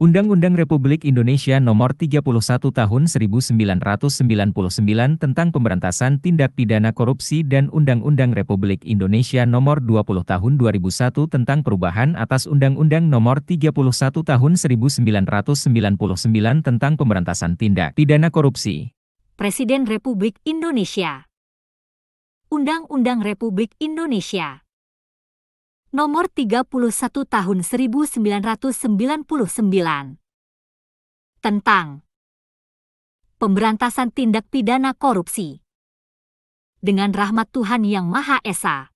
Undang-Undang Republik Indonesia Nomor 31 Tahun 1999 tentang Pemberantasan Tindak Pidana Korupsi dan Undang-Undang Republik Indonesia Nomor 20 Tahun 2001 tentang perubahan atas Undang-Undang Nomor 31 Tahun 1999 tentang Pemberantasan Tindak Pidana Korupsi. Presiden Republik Indonesia. Undang-Undang Republik Indonesia Nomor 31 Tahun 1999 tentang Pemberantasan Tindak Pidana Korupsi. Dengan rahmat Tuhan Yang Maha Esa,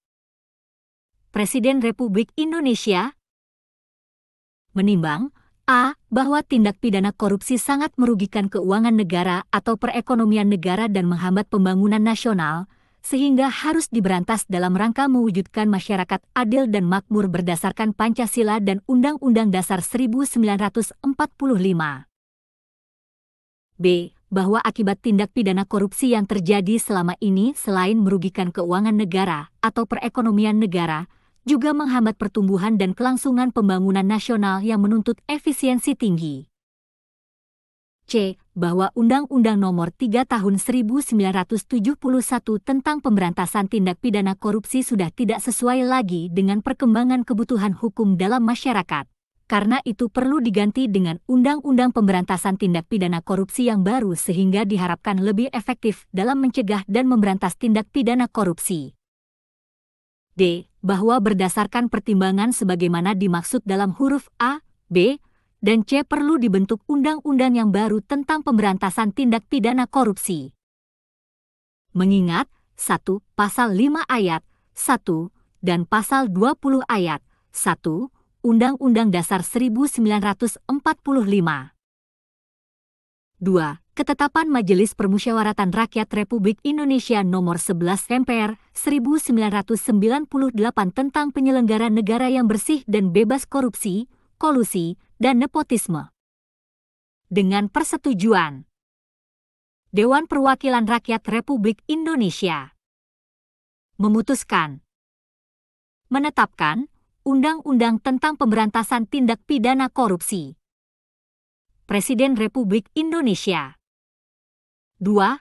Presiden Republik Indonesia menimbang a. Bahwa tindak pidana korupsi sangat merugikan keuangan negara atau perekonomian negara dan menghambat pembangunan nasional, sehingga harus diberantas dalam rangka mewujudkan masyarakat adil dan makmur berdasarkan Pancasila dan Undang-Undang Dasar 1945. B. Bahwa akibat tindak pidana korupsi yang terjadi selama ini selain merugikan keuangan negara atau perekonomian negara, juga menghambat pertumbuhan dan kelangsungan pembangunan nasional yang menuntut efisiensi tinggi. C. Bahwa Undang-Undang Nomor 3 Tahun 1971 tentang Pemberantasan Tindak Pidana Korupsi sudah tidak sesuai lagi dengan perkembangan kebutuhan hukum dalam masyarakat. Karena itu perlu diganti dengan Undang-Undang Pemberantasan Tindak Pidana Korupsi yang baru sehingga diharapkan lebih efektif dalam mencegah dan memberantas tindak pidana korupsi. D. Bahwa berdasarkan pertimbangan sebagaimana dimaksud dalam huruf A, B, dan C perlu dibentuk undang-undang yang baru tentang pemberantasan tindak pidana korupsi. Mengingat 1. Pasal 5 ayat 1 dan Pasal 20 ayat 1 Undang-Undang Dasar 1945. 2. Ketetapan Majelis Permusyawaratan Rakyat Republik Indonesia Nomor 11 MPR 1998 tentang penyelenggaraan negara yang bersih dan bebas korupsi, kolusi, dan nepotisme. Dengan persetujuan Dewan Perwakilan Rakyat Republik Indonesia memutuskan menetapkan Undang-Undang tentang Pemberantasan Tindak Pidana Korupsi. Presiden Republik Indonesia. 2.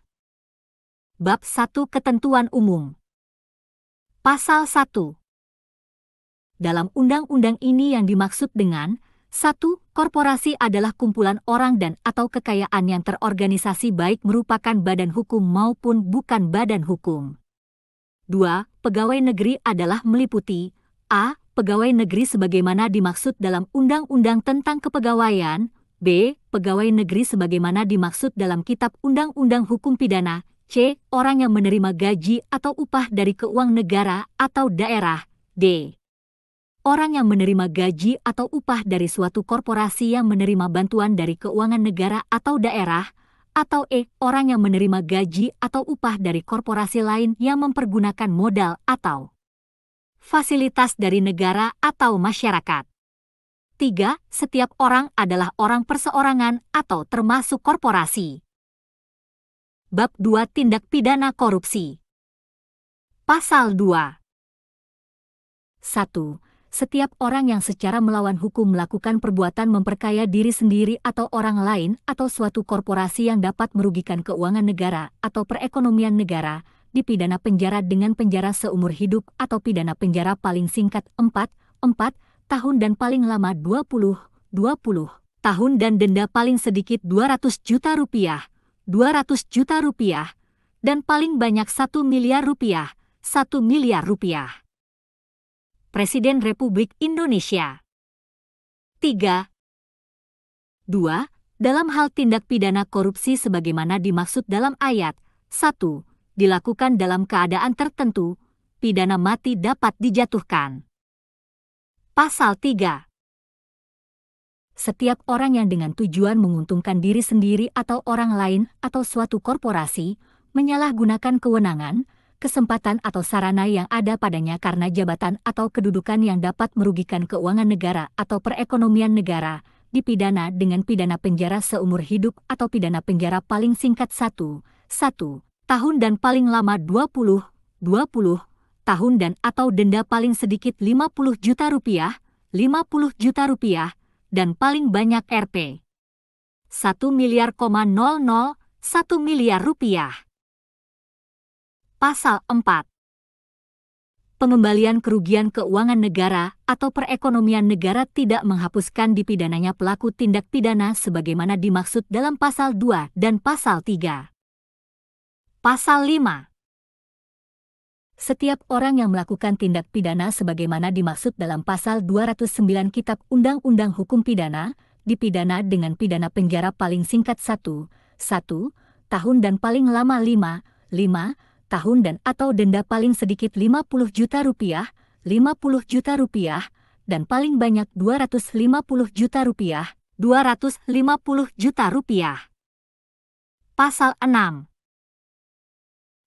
Bab 1 Ketentuan Umum. Pasal 1. Dalam undang-undang ini yang dimaksud dengan 1. Korporasi adalah kumpulan orang dan atau kekayaan yang terorganisasi baik merupakan badan hukum maupun bukan badan hukum. 2. Pegawai negeri adalah meliputi a. Pegawai negeri sebagaimana dimaksud dalam Undang-Undang tentang Kepegawaian, b. Pegawai negeri sebagaimana dimaksud dalam Kitab Undang-Undang Hukum Pidana, c. Orang yang menerima gaji atau upah dari keuangan negara atau daerah, d. Orang yang menerima gaji atau upah dari suatu korporasi yang menerima bantuan dari keuangan negara atau daerah, atau e. Orang yang menerima gaji atau upah dari korporasi lain yang mempergunakan modal atau fasilitas dari negara atau masyarakat. 3. Setiap orang adalah orang perseorangan atau termasuk korporasi. Bab 2 Tindak Pidana Korupsi. Pasal 2. 1. Setiap orang yang secara melawan hukum melakukan perbuatan memperkaya diri sendiri atau orang lain atau suatu korporasi yang dapat merugikan keuangan negara atau perekonomian negara, dipidana penjara dengan penjara seumur hidup atau pidana penjara paling singkat 4 tahun dan paling lama 20 tahun dan denda paling sedikit 200 juta rupiah, dan paling banyak 1 miliar rupiah, 1 miliar rupiah. Presiden Republik Indonesia. 3. 2. Dalam hal tindak pidana korupsi sebagaimana dimaksud dalam ayat 1, dilakukan dalam keadaan tertentu, pidana mati dapat dijatuhkan. Pasal 3. Setiap orang yang dengan tujuan menguntungkan diri sendiri atau orang lain atau suatu korporasi, menyalahgunakan kewenangan, kesempatan atau sarana yang ada padanya karena jabatan atau kedudukan yang dapat merugikan keuangan negara atau perekonomian negara, dipidana dengan pidana penjara seumur hidup atau pidana penjara paling singkat 1 tahun dan paling lama 20 tahun dan atau denda paling sedikit 50 juta rupiah, dan paling banyak Rp. 1 miliar, 1 miliar rupiah. Pasal 4. Pengembalian kerugian keuangan negara atau perekonomian negara tidak menghapuskan dipidananya pelaku tindak pidana sebagaimana dimaksud dalam Pasal 2 dan Pasal 3. Pasal 5. Setiap orang yang melakukan tindak pidana sebagaimana dimaksud dalam Pasal 209 Kitab Undang-Undang Hukum Pidana, dipidana dengan pidana penjara paling singkat 1 tahun dan paling lama 5 tahun dan atau denda paling sedikit 50 juta rupiah, 50 juta rupiah, dan paling banyak 250 juta rupiah, 250 juta rupiah. Pasal 6.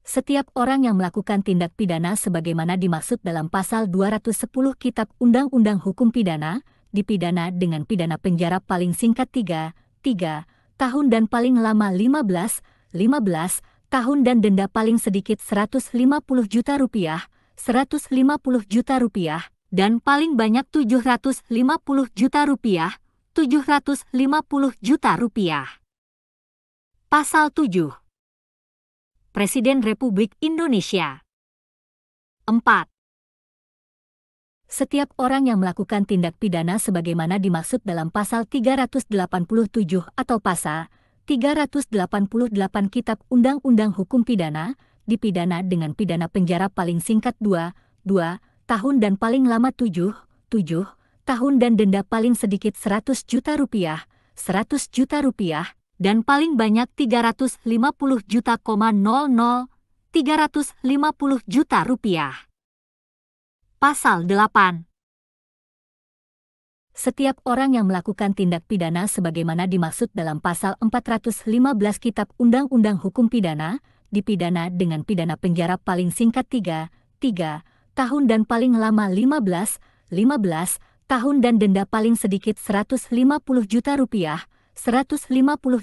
Setiap orang yang melakukan tindak pidana sebagaimana dimaksud dalam Pasal 210 Kitab Undang-Undang Hukum Pidana, dipidana dengan pidana penjara paling singkat 3 tahun dan paling lama 15 tahun dan denda paling sedikit 150 juta rupiah, 150 juta rupiah, dan paling banyak 750 juta rupiah, 750 juta rupiah. Pasal 7. Presiden Republik Indonesia. 4. Setiap orang yang melakukan tindak pidana sebagaimana dimaksud dalam Pasal 387 atau Pasal 388 Kitab Undang-Undang Hukum Pidana, dipidana dengan pidana penjara paling singkat 2 tahun dan paling lama 7 tahun dan denda paling sedikit 100 juta rupiah, 100 juta rupiah, dan paling banyak 350 juta, 350 juta rupiah. Pasal 8. Setiap orang yang melakukan tindak pidana sebagaimana dimaksud dalam Pasal 415 Kitab Undang-Undang Hukum Pidana, dipidana dengan pidana penjara paling singkat 3 tahun dan paling lama 15 tahun dan denda paling sedikit 150 juta rupiah, 150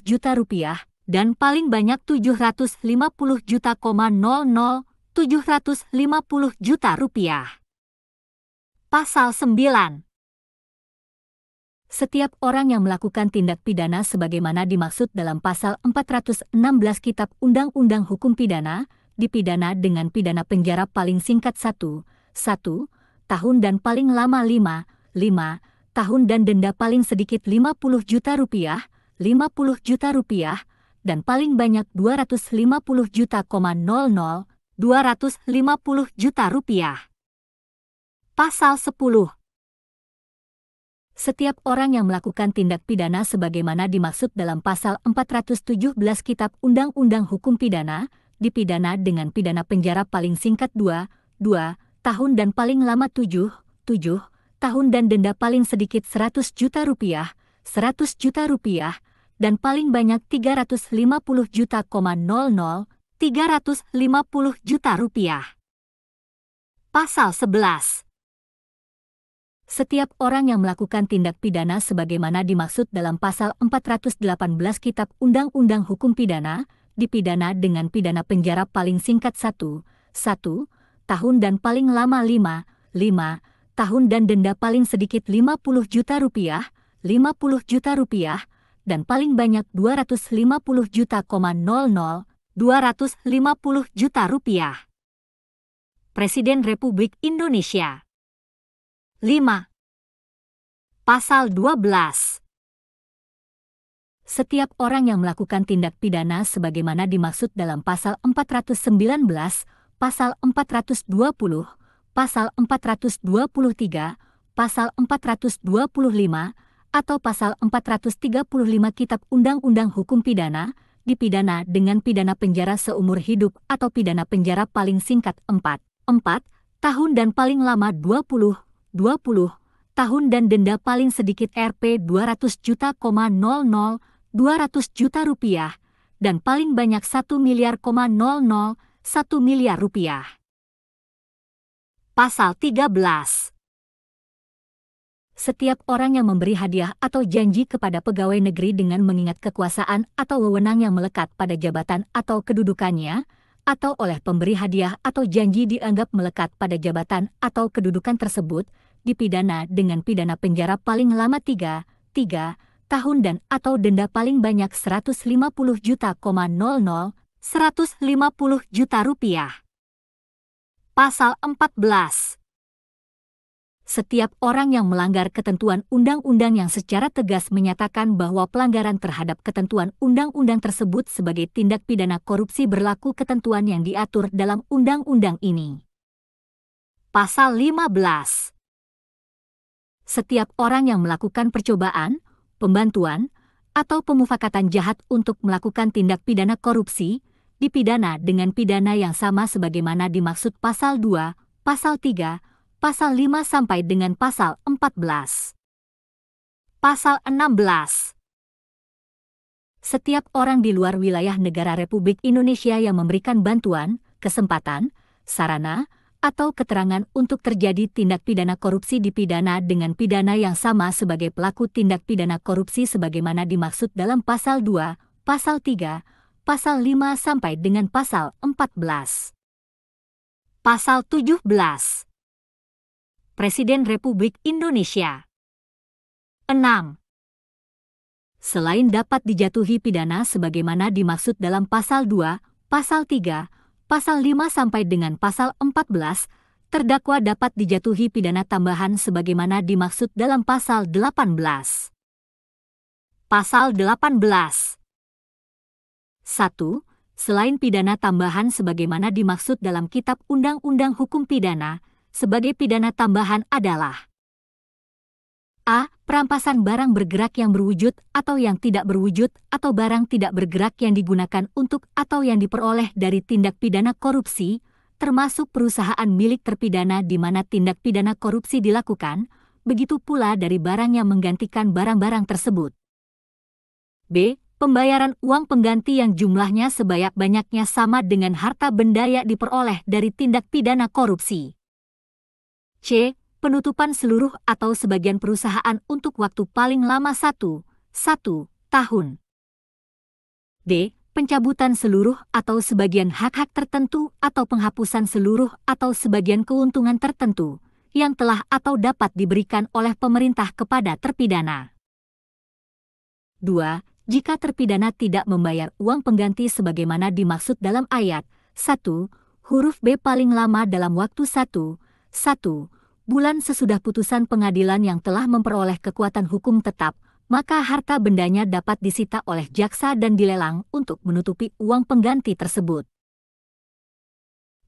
juta rupiah, dan paling banyak 750 juta, 750 juta rupiah. Pasal 9. Setiap orang yang melakukan tindak pidana sebagaimana dimaksud dalam Pasal 416 Kitab Undang-Undang Hukum Pidana, dipidana dengan pidana penjara paling singkat 1 tahun dan paling lama 5 tahun dan denda paling sedikit 50 juta rupiah, 50 juta rupiah, dan paling banyak 250 juta, 250 juta rupiah. Pasal 10. Setiap orang yang melakukan tindak pidana sebagaimana dimaksud dalam Pasal 417 Kitab Undang-Undang Hukum Pidana, dipidana dengan pidana penjara paling singkat 2 tahun dan paling lama 7 tahun dan denda paling sedikit 100 juta rupiah, 100 juta rupiah, dan paling banyak 350 juta, 350 juta rupiah. Pasal 11. Setiap orang yang melakukan tindak pidana sebagaimana dimaksud dalam Pasal 418 Kitab Undang-Undang Hukum Pidana, dipidana dengan pidana penjara paling singkat 1 tahun dan paling lama 5 tahun dan denda paling sedikit 50 juta rupiah, 50 juta rupiah, dan paling banyak 250 juta, 250 juta rupiah. Presiden Republik Indonesia. 5. Pasal 12. Setiap orang yang melakukan tindak pidana sebagaimana dimaksud dalam Pasal 419, Pasal 420, Pasal 423, Pasal 425, atau Pasal 435 Kitab Undang-Undang Hukum Pidana, dipidana dengan pidana penjara seumur hidup atau pidana penjara paling singkat 4 tahun dan paling lama 20 tahun dan denda paling sedikit Rp 200 juta, 200 juta rupiah, dan paling banyak 1 miliar, 1 miliar rupiah. Pasal 13. Setiap orang yang memberi hadiah atau janji kepada pegawai negeri dengan mengingat kekuasaan atau wewenang yang melekat pada jabatan atau kedudukannya, atau oleh pemberi hadiah atau janji dianggap melekat pada jabatan atau kedudukan tersebut, dipidana dengan pidana penjara paling lama 3 3 tahun dan atau denda paling banyak 150 juta rupiah. Pasal 14. Setiap orang yang melanggar ketentuan undang-undang yang secara tegas menyatakan bahwa pelanggaran terhadap ketentuan undang-undang tersebut sebagai tindak pidana korupsi berlaku ketentuan yang diatur dalam undang-undang ini. Pasal 15. Setiap orang yang melakukan percobaan, pembantuan, atau pemufakatan jahat untuk melakukan tindak pidana korupsi, dipidana dengan pidana yang sama sebagaimana dimaksud Pasal 2, Pasal 3, Pasal 5 sampai dengan Pasal 14. Pasal 16. Setiap orang di luar wilayah negara Republik Indonesia yang memberikan bantuan, kesempatan, sarana, atau keterangan untuk terjadi tindak pidana korupsi dipidana dengan pidana yang sama sebagai pelaku tindak pidana korupsi sebagaimana dimaksud dalam Pasal 2, Pasal 3, Pasal 5 sampai dengan Pasal 14. Pasal 17. Presiden Republik Indonesia. 6. Selain dapat dijatuhi pidana sebagaimana dimaksud dalam Pasal 2, Pasal 3, Pasal 5 sampai dengan Pasal 14, terdakwa dapat dijatuhi pidana tambahan sebagaimana dimaksud dalam Pasal 18. Pasal 18. 1. Selain pidana tambahan sebagaimana dimaksud dalam Kitab Undang-Undang Hukum Pidana, sebagai pidana tambahan adalah a. Perampasan barang bergerak yang berwujud atau yang tidak berwujud atau barang tidak bergerak yang digunakan untuk atau yang diperoleh dari tindak pidana korupsi, termasuk perusahaan milik terpidana di mana tindak pidana korupsi dilakukan, begitu pula dari barang yang menggantikan barang-barang tersebut. b. Pembayaran uang pengganti yang jumlahnya sebanyak-banyaknya sama dengan harta benda yang diperoleh dari tindak pidana korupsi. C. Penutupan seluruh atau sebagian perusahaan untuk waktu paling lama 1 tahun. D. Pencabutan seluruh atau sebagian hak-hak tertentu atau penghapusan seluruh atau sebagian keuntungan tertentu yang telah atau dapat diberikan oleh pemerintah kepada terpidana. 2. Jika terpidana tidak membayar uang pengganti sebagaimana dimaksud dalam ayat 1, huruf B paling lama dalam waktu 1 bulan sesudah putusan pengadilan yang telah memperoleh kekuatan hukum tetap, maka harta bendanya dapat disita oleh jaksa dan dilelang untuk menutupi uang pengganti tersebut.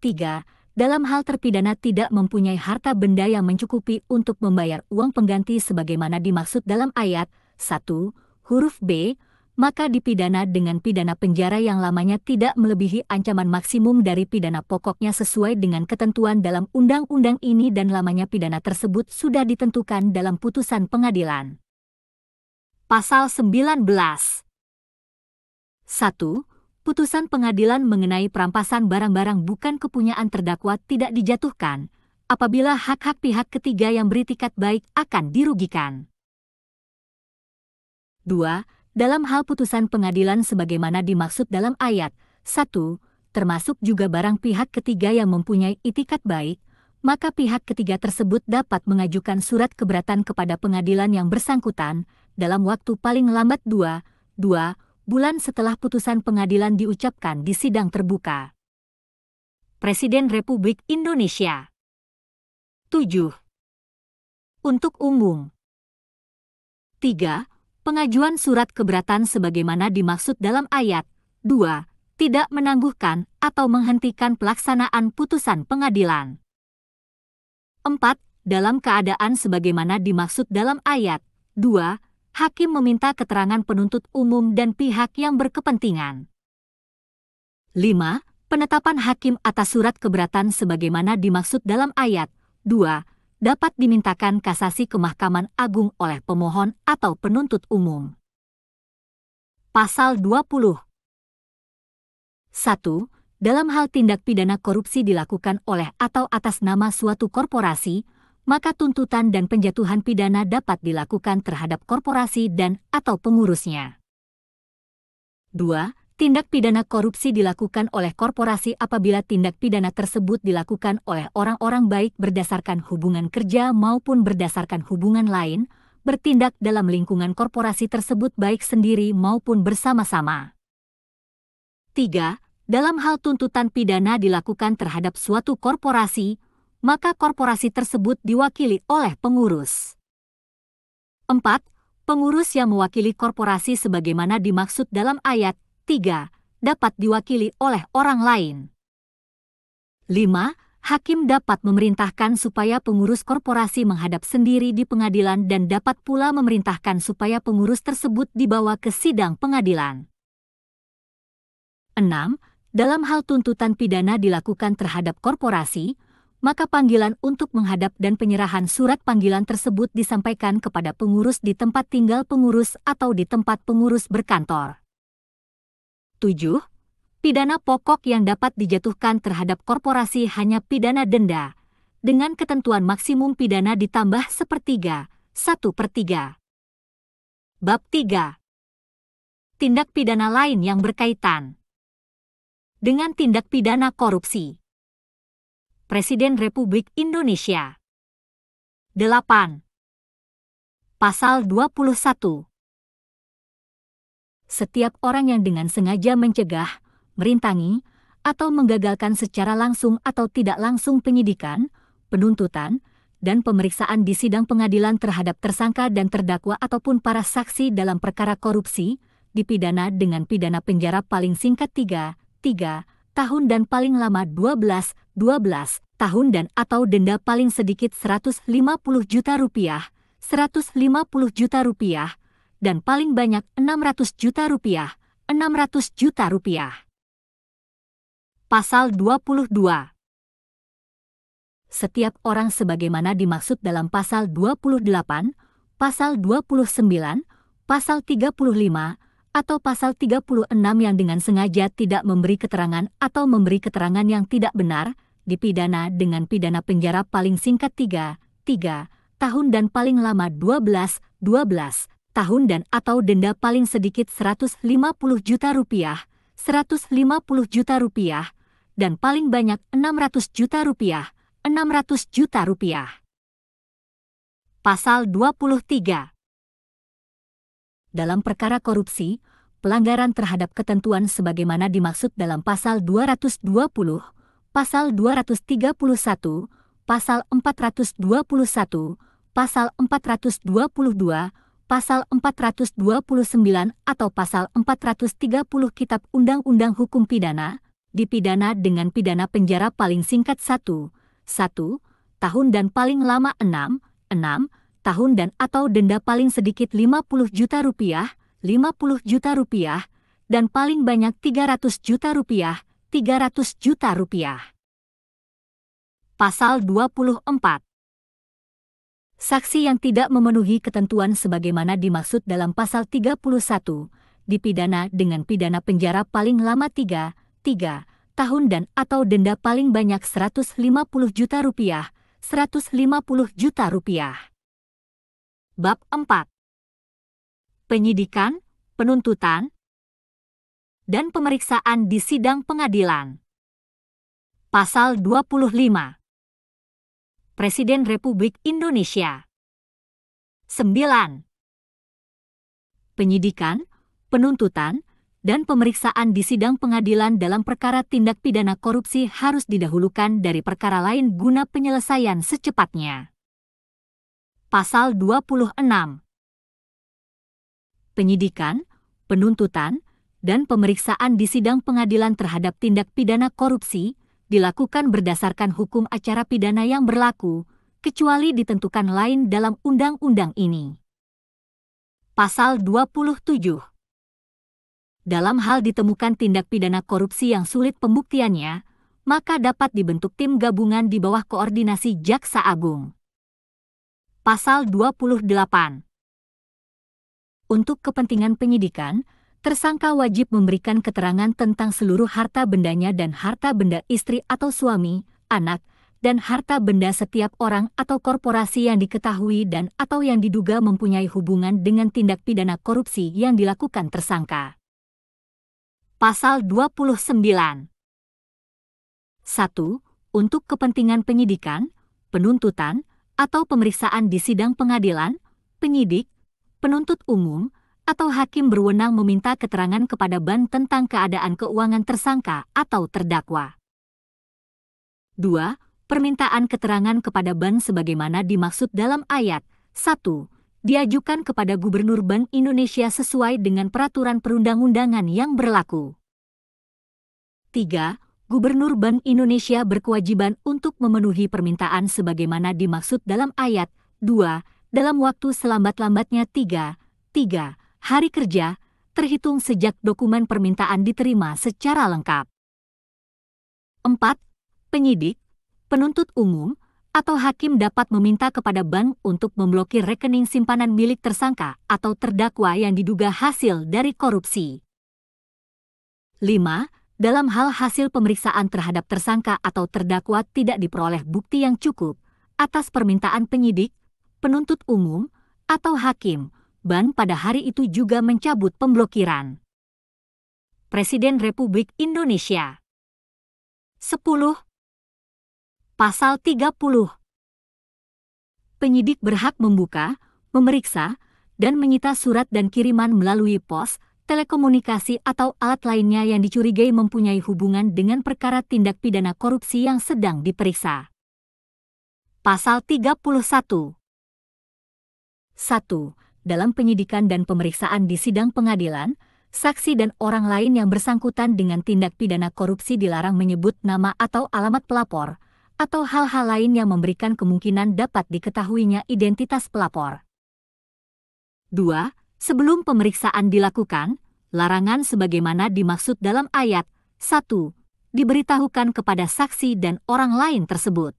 3. Dalam hal terpidana tidak mempunyai harta benda yang mencukupi untuk membayar uang pengganti sebagaimana dimaksud dalam ayat 1, huruf B, maka dipidana dengan pidana penjara yang lamanya tidak melebihi ancaman maksimum dari pidana pokoknya sesuai dengan ketentuan dalam undang-undang ini dan lamanya pidana tersebut sudah ditentukan dalam putusan pengadilan. Pasal 19. 1. Putusan pengadilan mengenai perampasan barang-barang bukan kepunyaan terdakwa tidak dijatuhkan apabila hak-hak pihak ketiga yang beritikat baik akan dirugikan. 2. Dalam hal putusan pengadilan sebagaimana dimaksud dalam ayat 1, termasuk juga barang pihak ketiga yang mempunyai itikat baik, maka pihak ketiga tersebut dapat mengajukan surat keberatan kepada pengadilan yang bersangkutan dalam waktu paling lambat 2 bulan setelah putusan pengadilan diucapkan di sidang terbuka. Presiden Republik Indonesia. 7. Untuk umum. 3. Pengajuan surat keberatan sebagaimana dimaksud dalam ayat 2, tidak menangguhkan atau menghentikan pelaksanaan putusan pengadilan. 4. Dalam keadaan sebagaimana dimaksud dalam ayat 2, hakim meminta keterangan penuntut umum dan pihak yang berkepentingan. 5. Penetapan hakim atas surat keberatan sebagaimana dimaksud dalam ayat 2, dapat dimintakan kasasi ke Mahkamah Agung oleh pemohon atau penuntut umum. Pasal 20. 1. Dalam hal tindak pidana korupsi dilakukan oleh atau atas nama suatu korporasi, maka tuntutan dan penjatuhan pidana dapat dilakukan terhadap korporasi dan atau pengurusnya. 2. Tindak pidana korupsi dilakukan oleh korporasi apabila tindak pidana tersebut dilakukan oleh orang-orang baik berdasarkan hubungan kerja maupun berdasarkan hubungan lain, bertindak dalam lingkungan korporasi tersebut baik sendiri maupun bersama-sama. 3. Dalam hal tuntutan pidana dilakukan terhadap suatu korporasi, maka korporasi tersebut diwakili oleh pengurus. 4. Pengurus yang mewakili korporasi sebagaimana dimaksud dalam ayat 3 dapat diwakili oleh orang lain. 5. Hakim dapat memerintahkan supaya pengurus korporasi menghadap sendiri di pengadilan dan dapat pula memerintahkan supaya pengurus tersebut dibawa ke sidang pengadilan. 6. Dalam hal tuntutan pidana dilakukan terhadap korporasi, maka panggilan untuk menghadap dan penyerahan surat panggilan tersebut disampaikan kepada pengurus di tempat tinggal pengurus atau di tempat pengurus berkantor. 7. Pidana pokok yang dapat dijatuhkan terhadap korporasi hanya pidana denda, dengan ketentuan maksimum pidana ditambah 1/3, 1/3. Bab 3. Tindak pidana lain yang berkaitan dengan tindak pidana korupsi. Presiden Republik Indonesia. 8. Pasal 21. Setiap orang yang dengan sengaja mencegah, merintangi, atau menggagalkan secara langsung atau tidak langsung penyidikan, penuntutan, dan pemeriksaan di sidang pengadilan terhadap tersangka dan terdakwa ataupun para saksi dalam perkara korupsi, dipidana dengan pidana penjara paling singkat 3 tahun dan paling lama 12 tahun dan atau denda paling sedikit Rp150 juta, Rp150 juta, dan paling banyak Rp600 juta, Rp600 juta. Pasal 22. Setiap orang sebagaimana dimaksud dalam Pasal 28, Pasal 29, Pasal 35, atau Pasal 36 yang dengan sengaja tidak memberi keterangan atau memberi keterangan yang tidak benar, dipidana dengan pidana penjara paling singkat 3 tahun dan paling lama 12 tahun dan atau denda paling sedikit Rp150 juta, Rp150 juta, dan paling banyak Rp600 juta, Rp600 juta. Pasal 23. Dalam perkara korupsi, pelanggaran terhadap ketentuan sebagaimana dimaksud dalam Pasal 220, Pasal 231, Pasal 421, Pasal 422, Pasal 429 atau Pasal 430 Kitab Undang-Undang Hukum Pidana, dipidana dengan pidana penjara paling singkat 1 tahun dan paling lama 6 tahun dan atau denda paling sedikit Rp50 juta, Rp50 juta, dan paling banyak Rp300 juta, Rp300 juta. Pasal 24. Saksi yang tidak memenuhi ketentuan sebagaimana dimaksud dalam Pasal 31, dipidana dengan pidana penjara paling lama 3 tahun dan atau denda paling banyak Rp150 juta, Rp150 juta. Bab 4. Penyidikan, penuntutan, dan pemeriksaan di sidang pengadilan. Pasal 25. Presiden Republik Indonesia. 9. Penyidikan, penuntutan, dan pemeriksaan di sidang pengadilan dalam perkara tindak pidana korupsi harus didahulukan dari perkara lain guna penyelesaian secepatnya. Pasal 26. Penyidikan, penuntutan, dan pemeriksaan di sidang pengadilan terhadap tindak pidana korupsi dilakukan berdasarkan hukum acara pidana yang berlaku, kecuali ditentukan lain dalam undang-undang ini. Pasal 27. Dalam hal ditemukan tindak pidana korupsi yang sulit pembuktiannya, maka dapat dibentuk tim gabungan di bawah koordinasi Jaksa Agung. Pasal 28. Untuk kepentingan penyidikan, tersangka wajib memberikan keterangan tentang seluruh harta bendanya dan harta benda istri atau suami, anak, dan harta benda setiap orang atau korporasi yang diketahui dan atau yang diduga mempunyai hubungan dengan tindak pidana korupsi yang dilakukan tersangka. Pasal 29. 1. Untuk kepentingan penyidikan, penuntutan, atau pemeriksaan di sidang pengadilan, penyidik, penuntut umum, atau hakim berwenang meminta keterangan kepada BAN tentang keadaan keuangan tersangka atau terdakwa. 2. Permintaan keterangan kepada BAN sebagaimana dimaksud dalam ayat 1. Diajukan kepada Gubernur Bank Indonesia sesuai dengan peraturan perundang-undangan yang berlaku. 3. Gubernur Bank Indonesia berkewajiban untuk memenuhi permintaan sebagaimana dimaksud dalam ayat 2 dalam waktu selambat-lambatnya 3 hari kerja, terhitung sejak dokumen permintaan diterima secara lengkap. 4. Penyidik, penuntut umum, atau hakim dapat meminta kepada bank untuk memblokir rekening simpanan milik tersangka atau terdakwa yang diduga hasil dari korupsi. 5. Dalam hal hasil pemeriksaan terhadap tersangka atau terdakwa tidak diperoleh bukti yang cukup, atas permintaan penyidik, penuntut umum, atau hakim, BAN pada hari itu juga mencabut pemblokiran. Presiden Republik Indonesia. 10. Pasal 30. Penyidik berhak membuka, memeriksa, dan menyita surat dan kiriman melalui pos, telekomunikasi atau alat lainnya yang dicurigai mempunyai hubungan dengan perkara tindak pidana korupsi yang sedang diperiksa. Pasal 31. 1. Dalam penyidikan dan pemeriksaan di sidang pengadilan, saksi dan orang lain yang bersangkutan dengan tindak pidana korupsi dilarang menyebut nama atau alamat pelapor, atau hal-hal lain yang memberikan kemungkinan dapat diketahuinya identitas pelapor. 2. Sebelum pemeriksaan dilakukan, larangan sebagaimana dimaksud dalam ayat 1 diberitahukan kepada saksi dan orang lain tersebut.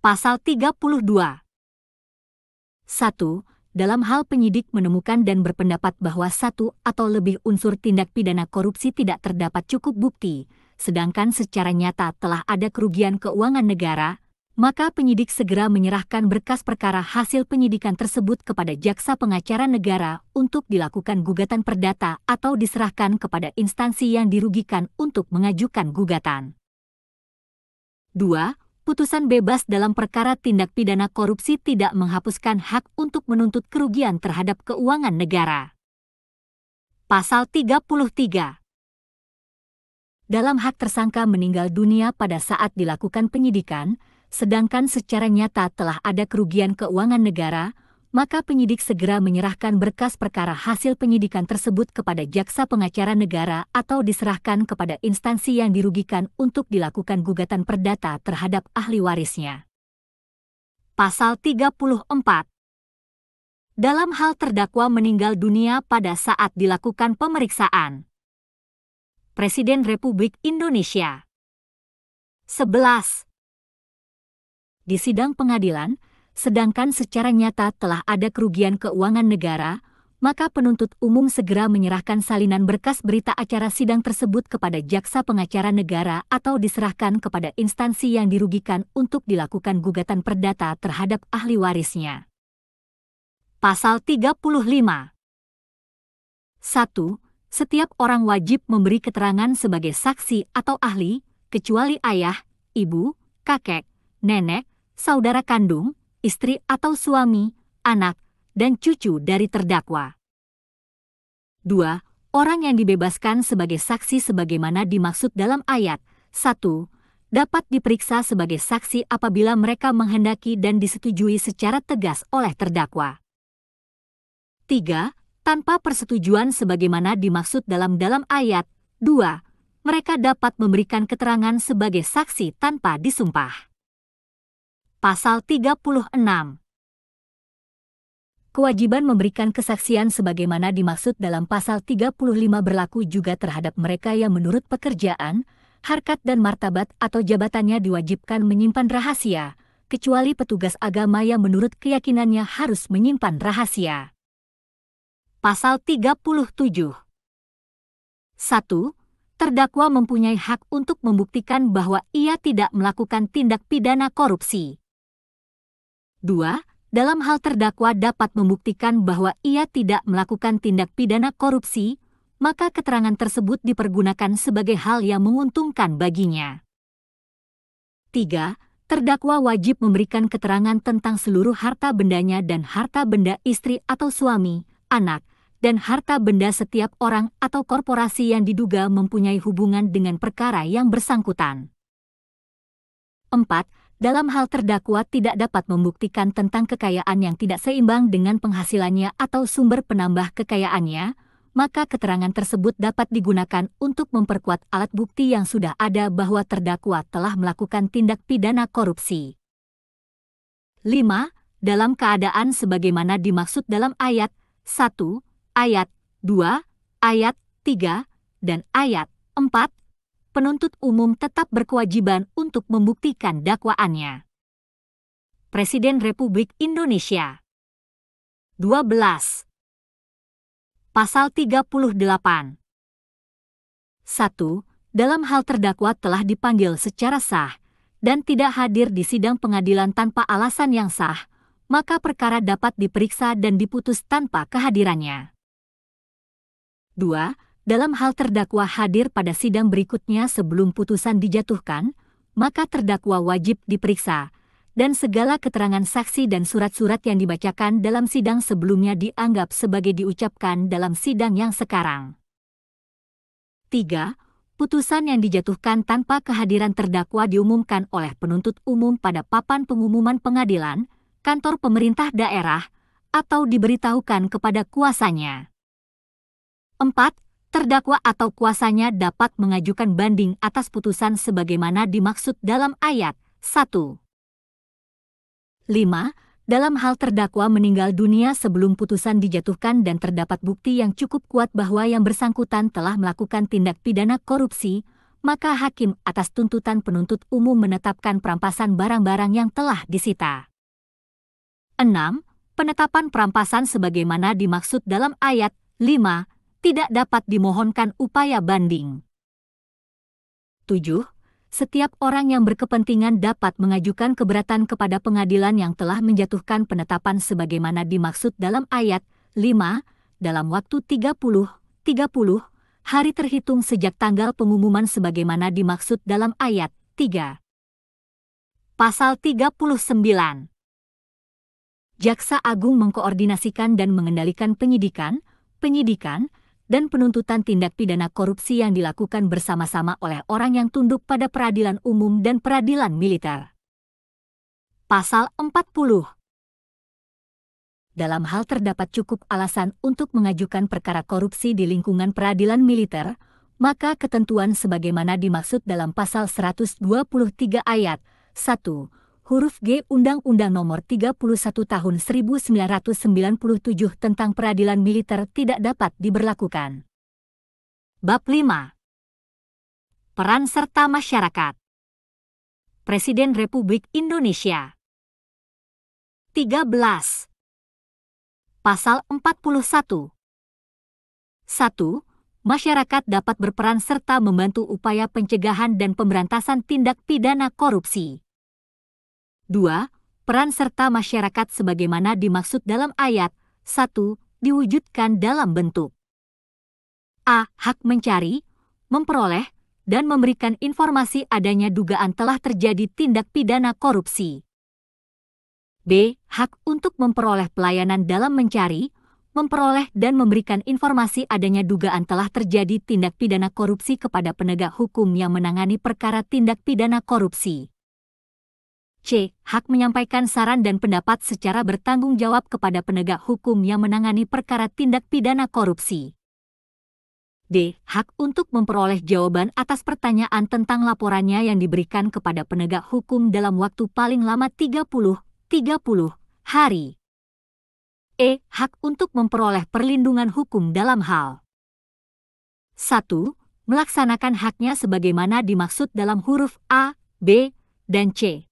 Pasal 32. 1. Dalam hal penyidik menemukan dan berpendapat bahwa satu atau lebih unsur tindak pidana korupsi tidak terdapat cukup bukti, sedangkan secara nyata telah ada kerugian keuangan negara, maka penyidik segera menyerahkan berkas perkara hasil penyidikan tersebut kepada jaksa pengacara negara untuk dilakukan gugatan perdata atau diserahkan kepada instansi yang dirugikan untuk mengajukan gugatan. 2. Putusan bebas dalam perkara tindak pidana korupsi tidak menghapuskan hak untuk menuntut kerugian terhadap keuangan negara. Pasal 33. Dalam hak tersangka meninggal dunia pada saat dilakukan penyidikan, sedangkan secara nyata telah ada kerugian keuangan negara, maka penyidik segera menyerahkan berkas perkara hasil penyidikan tersebut kepada jaksa pengacara negara atau diserahkan kepada instansi yang dirugikan untuk dilakukan gugatan perdata terhadap ahli warisnya. Pasal 34. Dalam hal terdakwa meninggal dunia pada saat dilakukan pemeriksaan. Presiden Republik Indonesia. 11. Di sidang pengadilan, sedangkan secara nyata telah ada kerugian keuangan negara, maka penuntut umum segera menyerahkan salinan berkas berita acara sidang tersebut kepada jaksa pengacara negara atau diserahkan kepada instansi yang dirugikan untuk dilakukan gugatan perdata terhadap ahli warisnya. Pasal 35. 1. Setiap orang wajib memberi keterangan sebagai saksi atau ahli, kecuali ayah, ibu, kakek, nenek, saudara kandung, istri atau suami, anak, dan cucu dari terdakwa. 2. Orang yang dibebaskan sebagai saksi sebagaimana dimaksud dalam ayat 1, dapat diperiksa sebagai saksi apabila mereka menghendaki dan disetujui secara tegas oleh terdakwa. 3. Tanpa persetujuan sebagaimana dimaksud dalam ayat 2, mereka dapat memberikan keterangan sebagai saksi tanpa disumpah. Pasal 36. Kewajiban memberikan kesaksian sebagaimana dimaksud dalam pasal 35 berlaku juga terhadap mereka yang menurut pekerjaan, harkat dan martabat atau jabatannya diwajibkan menyimpan rahasia, kecuali petugas agama yang menurut keyakinannya harus menyimpan rahasia. Pasal 37. 1. Terdakwa mempunyai hak untuk membuktikan bahwa ia tidak melakukan tindak pidana korupsi. 2. Dalam hal terdakwa dapat membuktikan bahwa ia tidak melakukan tindak pidana korupsi, maka keterangan tersebut dipergunakan sebagai hal yang menguntungkan baginya. 3. terdakwa wajib memberikan keterangan tentang seluruh harta bendanya dan harta benda istri atau suami, anak, dan harta benda setiap orang atau korporasi yang diduga mempunyai hubungan dengan perkara yang bersangkutan. 4. Dalam hal terdakwa tidak dapat membuktikan tentang kekayaan yang tidak seimbang dengan penghasilannya atau sumber penambah kekayaannya, maka keterangan tersebut dapat digunakan untuk memperkuat alat bukti yang sudah ada bahwa terdakwa telah melakukan tindak pidana korupsi. 5. Dalam keadaan sebagaimana dimaksud dalam ayat 1, ayat 2, ayat 3, dan ayat 4, penuntut umum tetap berkewajiban untuk membuktikan dakwaannya. Presiden Republik Indonesia. 12. Pasal 38. 1. Dalam hal terdakwa telah dipanggil secara sah dan tidak hadir di sidang pengadilan tanpa alasan yang sah, maka perkara dapat diperiksa dan diputus tanpa kehadirannya. 2. Dalam hal terdakwa hadir pada sidang berikutnya sebelum putusan dijatuhkan, maka terdakwa wajib diperiksa, dan segala keterangan saksi dan surat-surat yang dibacakan dalam sidang sebelumnya dianggap sebagai diucapkan dalam sidang yang sekarang. 3. Putusan yang dijatuhkan tanpa kehadiran terdakwa diumumkan oleh penuntut umum pada papan pengumuman pengadilan, kantor pemerintah daerah, atau diberitahukan kepada kuasanya. 4. Terdakwa atau kuasanya dapat mengajukan banding atas putusan sebagaimana dimaksud dalam ayat 1. 5. Dalam hal terdakwa meninggal dunia sebelum putusan dijatuhkan dan terdapat bukti yang cukup kuat bahwa yang bersangkutan telah melakukan tindak pidana korupsi, maka hakim atas tuntutan penuntut umum menetapkan perampasan barang-barang yang telah disita. 6. Penetapan perampasan sebagaimana dimaksud dalam ayat 5 tidak dapat dimohonkan upaya banding. 7. Setiap orang yang berkepentingan dapat mengajukan keberatan kepada pengadilan yang telah menjatuhkan penetapan sebagaimana dimaksud dalam ayat 5 dalam waktu 30 hari terhitung sejak tanggal pengumuman sebagaimana dimaksud dalam ayat 3. Pasal 39. Jaksa Agung mengkoordinasikan dan mengendalikan penyidikan, dan penuntutan tindak pidana korupsi yang dilakukan bersama-sama oleh orang yang tunduk pada peradilan umum dan peradilan militer. Pasal 40. Dalam hal terdapat cukup alasan untuk mengajukan perkara korupsi di lingkungan peradilan militer, maka ketentuan sebagaimana dimaksud dalam pasal 123 ayat 1, huruf G Undang-Undang Nomor 31 Tahun 1997 tentang Peradilan Militer tidak dapat diberlakukan. Bab 5. Peran serta masyarakat. Presiden Republik Indonesia. 13. Pasal 41. 1. Masyarakat dapat berperan serta membantu upaya pencegahan dan pemberantasan tindak pidana korupsi. 2. Peran serta masyarakat sebagaimana dimaksud dalam ayat 1 diwujudkan dalam bentuk a. Hak mencari, memperoleh, dan memberikan informasi adanya dugaan telah terjadi tindak pidana korupsi. B. Hak untuk memperoleh pelayanan dalam mencari, memperoleh dan memberikan informasi adanya dugaan telah terjadi tindak pidana korupsi kepada penegak hukum yang menangani perkara tindak pidana korupsi. C. Hak menyampaikan saran dan pendapat secara bertanggung jawab kepada penegak hukum yang menangani perkara tindak pidana korupsi. D. Hak untuk memperoleh jawaban atas pertanyaan tentang laporannya yang diberikan kepada penegak hukum dalam waktu paling lama 30 hari. E. Hak untuk memperoleh perlindungan hukum dalam hal 1. Melaksanakan haknya sebagaimana dimaksud dalam huruf A, B, dan C.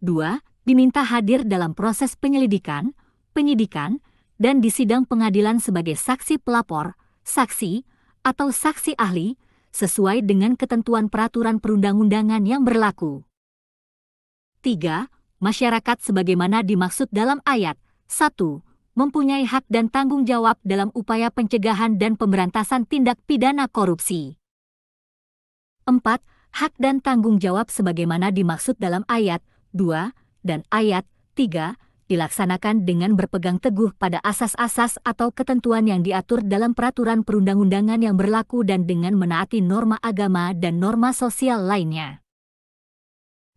2. Diminta hadir dalam proses penyelidikan, penyidikan, dan di sidang pengadilan sebagai saksi pelapor, saksi, atau saksi ahli, sesuai dengan ketentuan peraturan perundang-undangan yang berlaku. 3. Masyarakat sebagaimana dimaksud dalam ayat 1, mempunyai hak dan tanggung jawab dalam upaya pencegahan dan pemberantasan tindak pidana korupsi. 4. hak dan tanggung jawab sebagaimana dimaksud dalam ayat 2 dan ayat 3 dilaksanakan dengan berpegang teguh pada asas-asas atau ketentuan yang diatur dalam peraturan perundang-undangan yang berlaku dan dengan menaati norma agama dan norma sosial lainnya.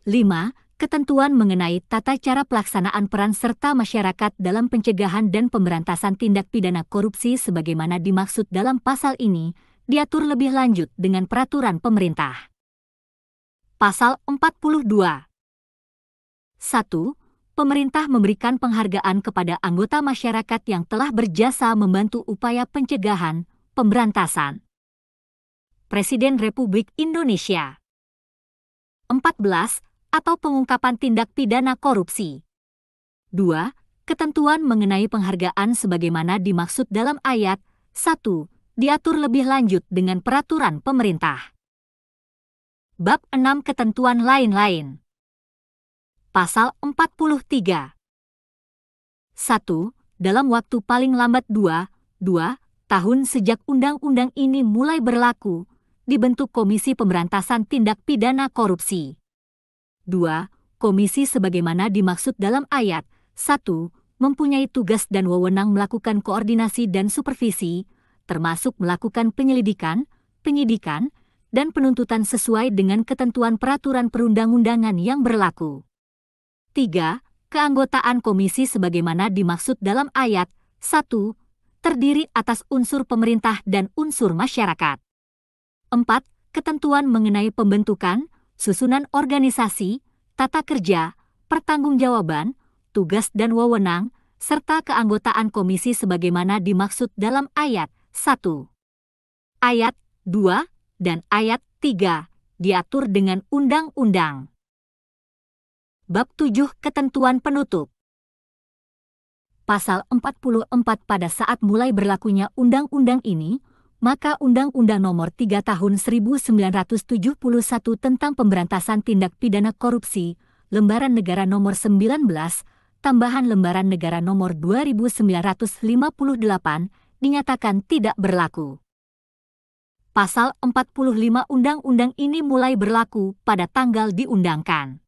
5. Ketentuan mengenai tata cara pelaksanaan peran serta masyarakat dalam pencegahan dan pemberantasan tindak pidana korupsi sebagaimana dimaksud dalam pasal ini diatur lebih lanjut dengan peraturan pemerintah. Pasal 42. 1. Pemerintah memberikan penghargaan kepada anggota masyarakat yang telah berjasa membantu upaya pencegahan, pemberantasan. Presiden Republik Indonesia. 14. Atau pengungkapan tindak pidana korupsi. 2. Ketentuan mengenai penghargaan sebagaimana dimaksud dalam ayat 1 diatur lebih lanjut dengan peraturan pemerintah. Bab 6 Ketentuan lain-lain. Pasal 43. 1. Dalam waktu paling lambat 2 tahun sejak undang-undang ini mulai berlaku, dibentuk Komisi Pemberantasan Tindak Pidana Korupsi. 2. Komisi sebagaimana dimaksud dalam ayat 1 mempunyai tugas dan wewenang melakukan koordinasi dan supervisi, termasuk melakukan penyelidikan, penyidikan, dan penuntutan sesuai dengan ketentuan peraturan perundang-undangan yang berlaku. 3. Keanggotaan komisi sebagaimana dimaksud dalam ayat 1 terdiri atas unsur pemerintah dan unsur masyarakat. 4. Ketentuan mengenai pembentukan, susunan organisasi, tata kerja, pertanggungjawaban, tugas dan wewenang, serta keanggotaan komisi sebagaimana dimaksud dalam ayat 1. Ayat 2 dan ayat 3 diatur dengan undang-undang. Bab 7 Ketentuan Penutup. Pasal 44 pada saat mulai berlakunya undang-undang ini, maka Undang-Undang Nomor 3 Tahun 1971 tentang Pemberantasan Tindak Pidana Korupsi, Lembaran Negara Nomor 19, tambahan Lembaran Negara Nomor 2958, dinyatakan tidak berlaku. Pasal 45 Undang-Undang ini mulai berlaku pada tanggal diundangkan.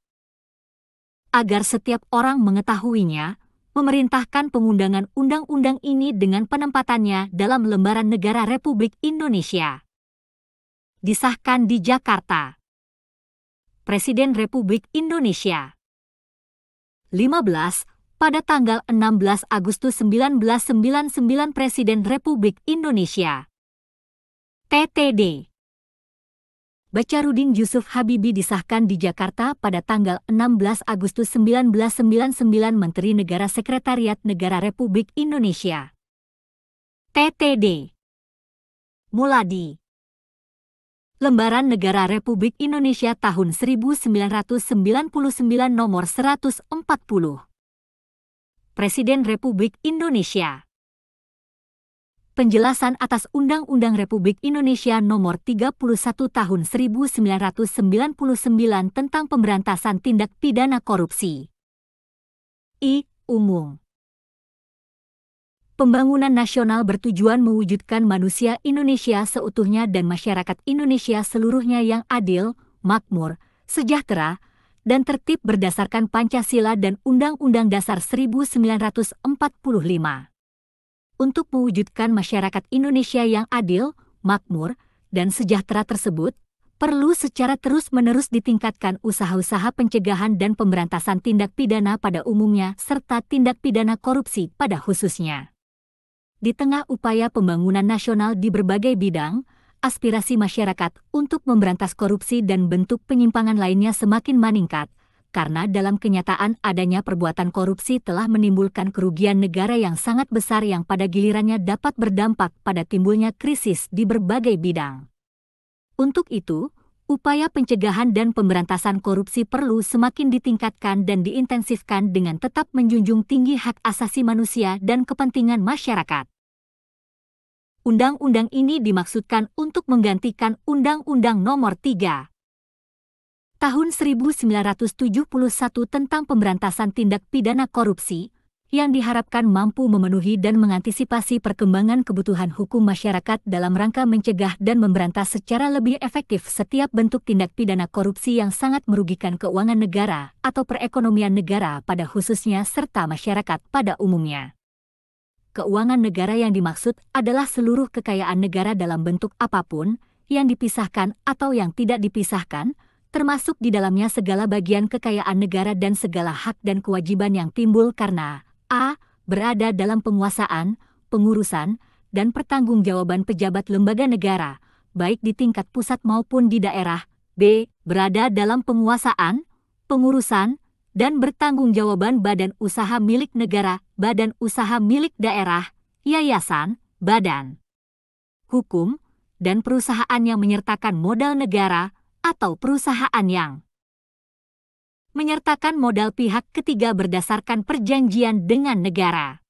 Agar setiap orang mengetahuinya, memerintahkan pengundangan undang-undang ini dengan penempatannya dalam Lembaran Negara Republik Indonesia. Disahkan di Jakarta. Presiden Republik Indonesia. 15. Pada tanggal 16 Agustus 1999 Presiden Republik Indonesia. TTD. Bacarudin Yusuf Habibie disahkan di Jakarta pada tanggal 16 Agustus 1999 Menteri Negara Sekretariat Negara Republik Indonesia. TTD. Muladi. Lembaran Negara Republik Indonesia tahun 1999 nomor 140. Presiden Republik Indonesia. Penjelasan atas Undang-Undang Republik Indonesia Nomor 31 Tahun 1999 tentang Pemberantasan Tindak Pidana Korupsi. Umum. Pembangunan nasional bertujuan mewujudkan manusia Indonesia seutuhnya dan masyarakat Indonesia seluruhnya yang adil, makmur, sejahtera, dan tertib berdasarkan Pancasila dan Undang-Undang Dasar 1945. Untuk mewujudkan masyarakat Indonesia yang adil, makmur, dan sejahtera tersebut, perlu secara terus-menerus ditingkatkan usaha-usaha pencegahan dan pemberantasan tindak pidana pada umumnya serta tindak pidana korupsi pada khususnya. Di tengah upaya pembangunan nasional di berbagai bidang, aspirasi masyarakat untuk memberantas korupsi dan bentuk penyimpangan lainnya semakin meningkat, karena dalam kenyataan adanya perbuatan korupsi telah menimbulkan kerugian negara yang sangat besar yang pada gilirannya dapat berdampak pada timbulnya krisis di berbagai bidang. Untuk itu, upaya pencegahan dan pemberantasan korupsi perlu semakin ditingkatkan dan diintensifkan dengan tetap menjunjung tinggi hak asasi manusia dan kepentingan masyarakat. Undang-undang ini dimaksudkan untuk menggantikan Undang-Undang Nomor 3 Tahun 1971 tentang Pemberantasan Tindak Pidana Korupsi, yang diharapkan mampu memenuhi dan mengantisipasi perkembangan kebutuhan hukum masyarakat dalam rangka mencegah dan memberantas secara lebih efektif setiap bentuk tindak pidana korupsi yang sangat merugikan keuangan negara atau perekonomian negara pada khususnya serta masyarakat pada umumnya. Keuangan negara yang dimaksud adalah seluruh kekayaan negara dalam bentuk apapun, yang dipisahkan atau yang tidak dipisahkan, termasuk di dalamnya segala bagian kekayaan negara dan segala hak dan kewajiban yang timbul karena a. berada dalam penguasaan, pengurusan, dan pertanggungjawaban pejabat lembaga negara, baik di tingkat pusat maupun di daerah, b. berada dalam penguasaan, pengurusan, dan bertanggung-jawaban badan usaha milik negara, badan usaha milik daerah, yayasan, badan hukum, dan perusahaan yang menyertakan modal negara atau perusahaan yang menyertakan modal pihak ketiga berdasarkan perjanjian dengan negara.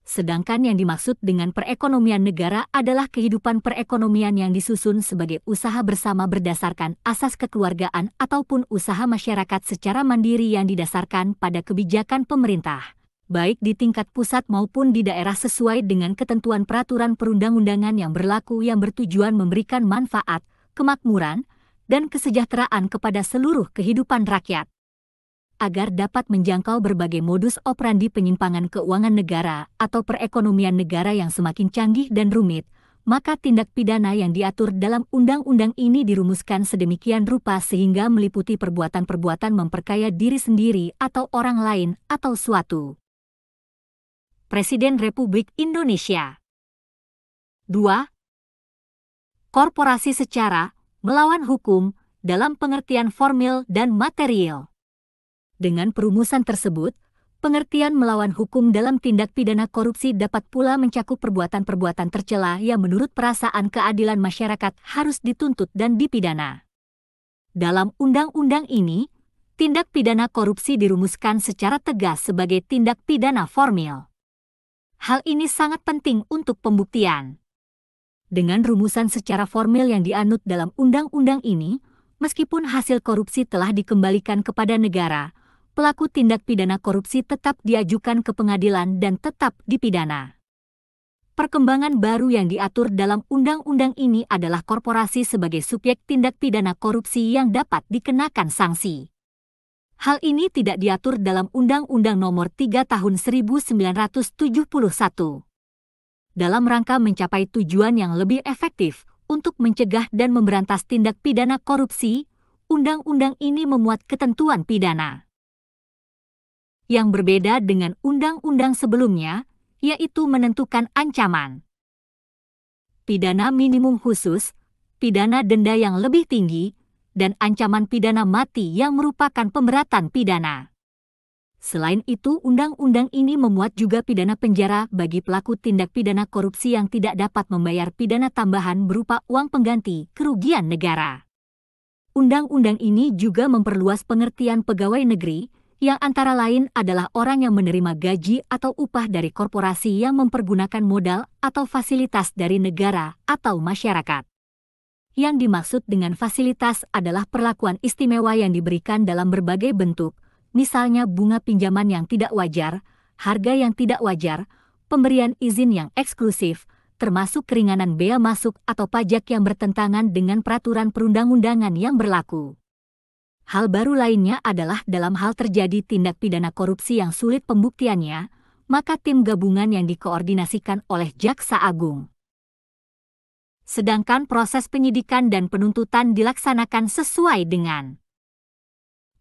Sedangkan yang dimaksud dengan perekonomian negara adalah kehidupan perekonomian yang disusun sebagai usaha bersama berdasarkan asas kekeluargaan ataupun usaha masyarakat secara mandiri yang didasarkan pada kebijakan pemerintah, baik di tingkat pusat maupun di daerah sesuai dengan ketentuan peraturan perundang-undangan yang berlaku yang bertujuan memberikan manfaat, kemakmuran, dan kesejahteraan kepada seluruh kehidupan rakyat. Agar dapat menjangkau berbagai modus operandi penyimpangan keuangan negara atau perekonomian negara yang semakin canggih dan rumit, maka tindak pidana yang diatur dalam undang-undang ini dirumuskan sedemikian rupa sehingga meliputi perbuatan-perbuatan memperkaya diri sendiri atau orang lain atau suatu. Presiden Republik Indonesia. 2. Korporasi secara melawan hukum dalam pengertian formil dan material. Dengan perumusan tersebut, pengertian melawan hukum dalam tindak pidana korupsi dapat pula mencakup perbuatan-perbuatan tercela yang menurut perasaan keadilan masyarakat harus dituntut dan dipidana. Dalam undang-undang ini, tindak pidana korupsi dirumuskan secara tegas sebagai tindak pidana formil. Hal ini sangat penting untuk pembuktian. Dengan rumusan secara formil yang dianut dalam undang-undang ini, meskipun hasil korupsi telah dikembalikan kepada negara, pelaku tindak pidana korupsi tetap diajukan ke pengadilan dan tetap dipidana. Perkembangan baru yang diatur dalam undang-undang ini adalah korporasi sebagai subjek tindak pidana korupsi yang dapat dikenakan sanksi. Hal ini tidak diatur dalam Undang-Undang Nomor 3 Tahun 1971. Dalam rangka mencapai tujuan yang lebih efektif untuk mencegah dan memberantas tindak pidana korupsi, undang-undang ini memuat ketentuan pidana yang berbeda dengan undang-undang sebelumnya, yaitu menentukan ancaman pidana minimum khusus, pidana denda yang lebih tinggi, dan ancaman pidana mati yang merupakan pemberatan pidana. Selain itu, undang-undang ini memuat juga pidana penjara bagi pelaku tindak pidana korupsi yang tidak dapat membayar pidana tambahan berupa uang pengganti kerugian negara. Undang-undang ini juga memperluas pengertian pegawai negeri, yang antara lain adalah orang yang menerima gaji atau upah dari korporasi yang mempergunakan modal atau fasilitas dari negara atau masyarakat. Yang dimaksud dengan fasilitas adalah perlakuan istimewa yang diberikan dalam berbagai bentuk, misalnya bunga pinjaman yang tidak wajar, harga yang tidak wajar, pemberian izin yang eksklusif, termasuk keringanan bea masuk atau pajak yang bertentangan dengan peraturan perundang-undangan yang berlaku. Hal baru lainnya adalah dalam hal terjadi tindak pidana korupsi yang sulit pembuktiannya, maka tim gabungan yang dikoordinasikan oleh Jaksa Agung. Sedangkan proses penyidikan dan penuntutan dilaksanakan sesuai dengan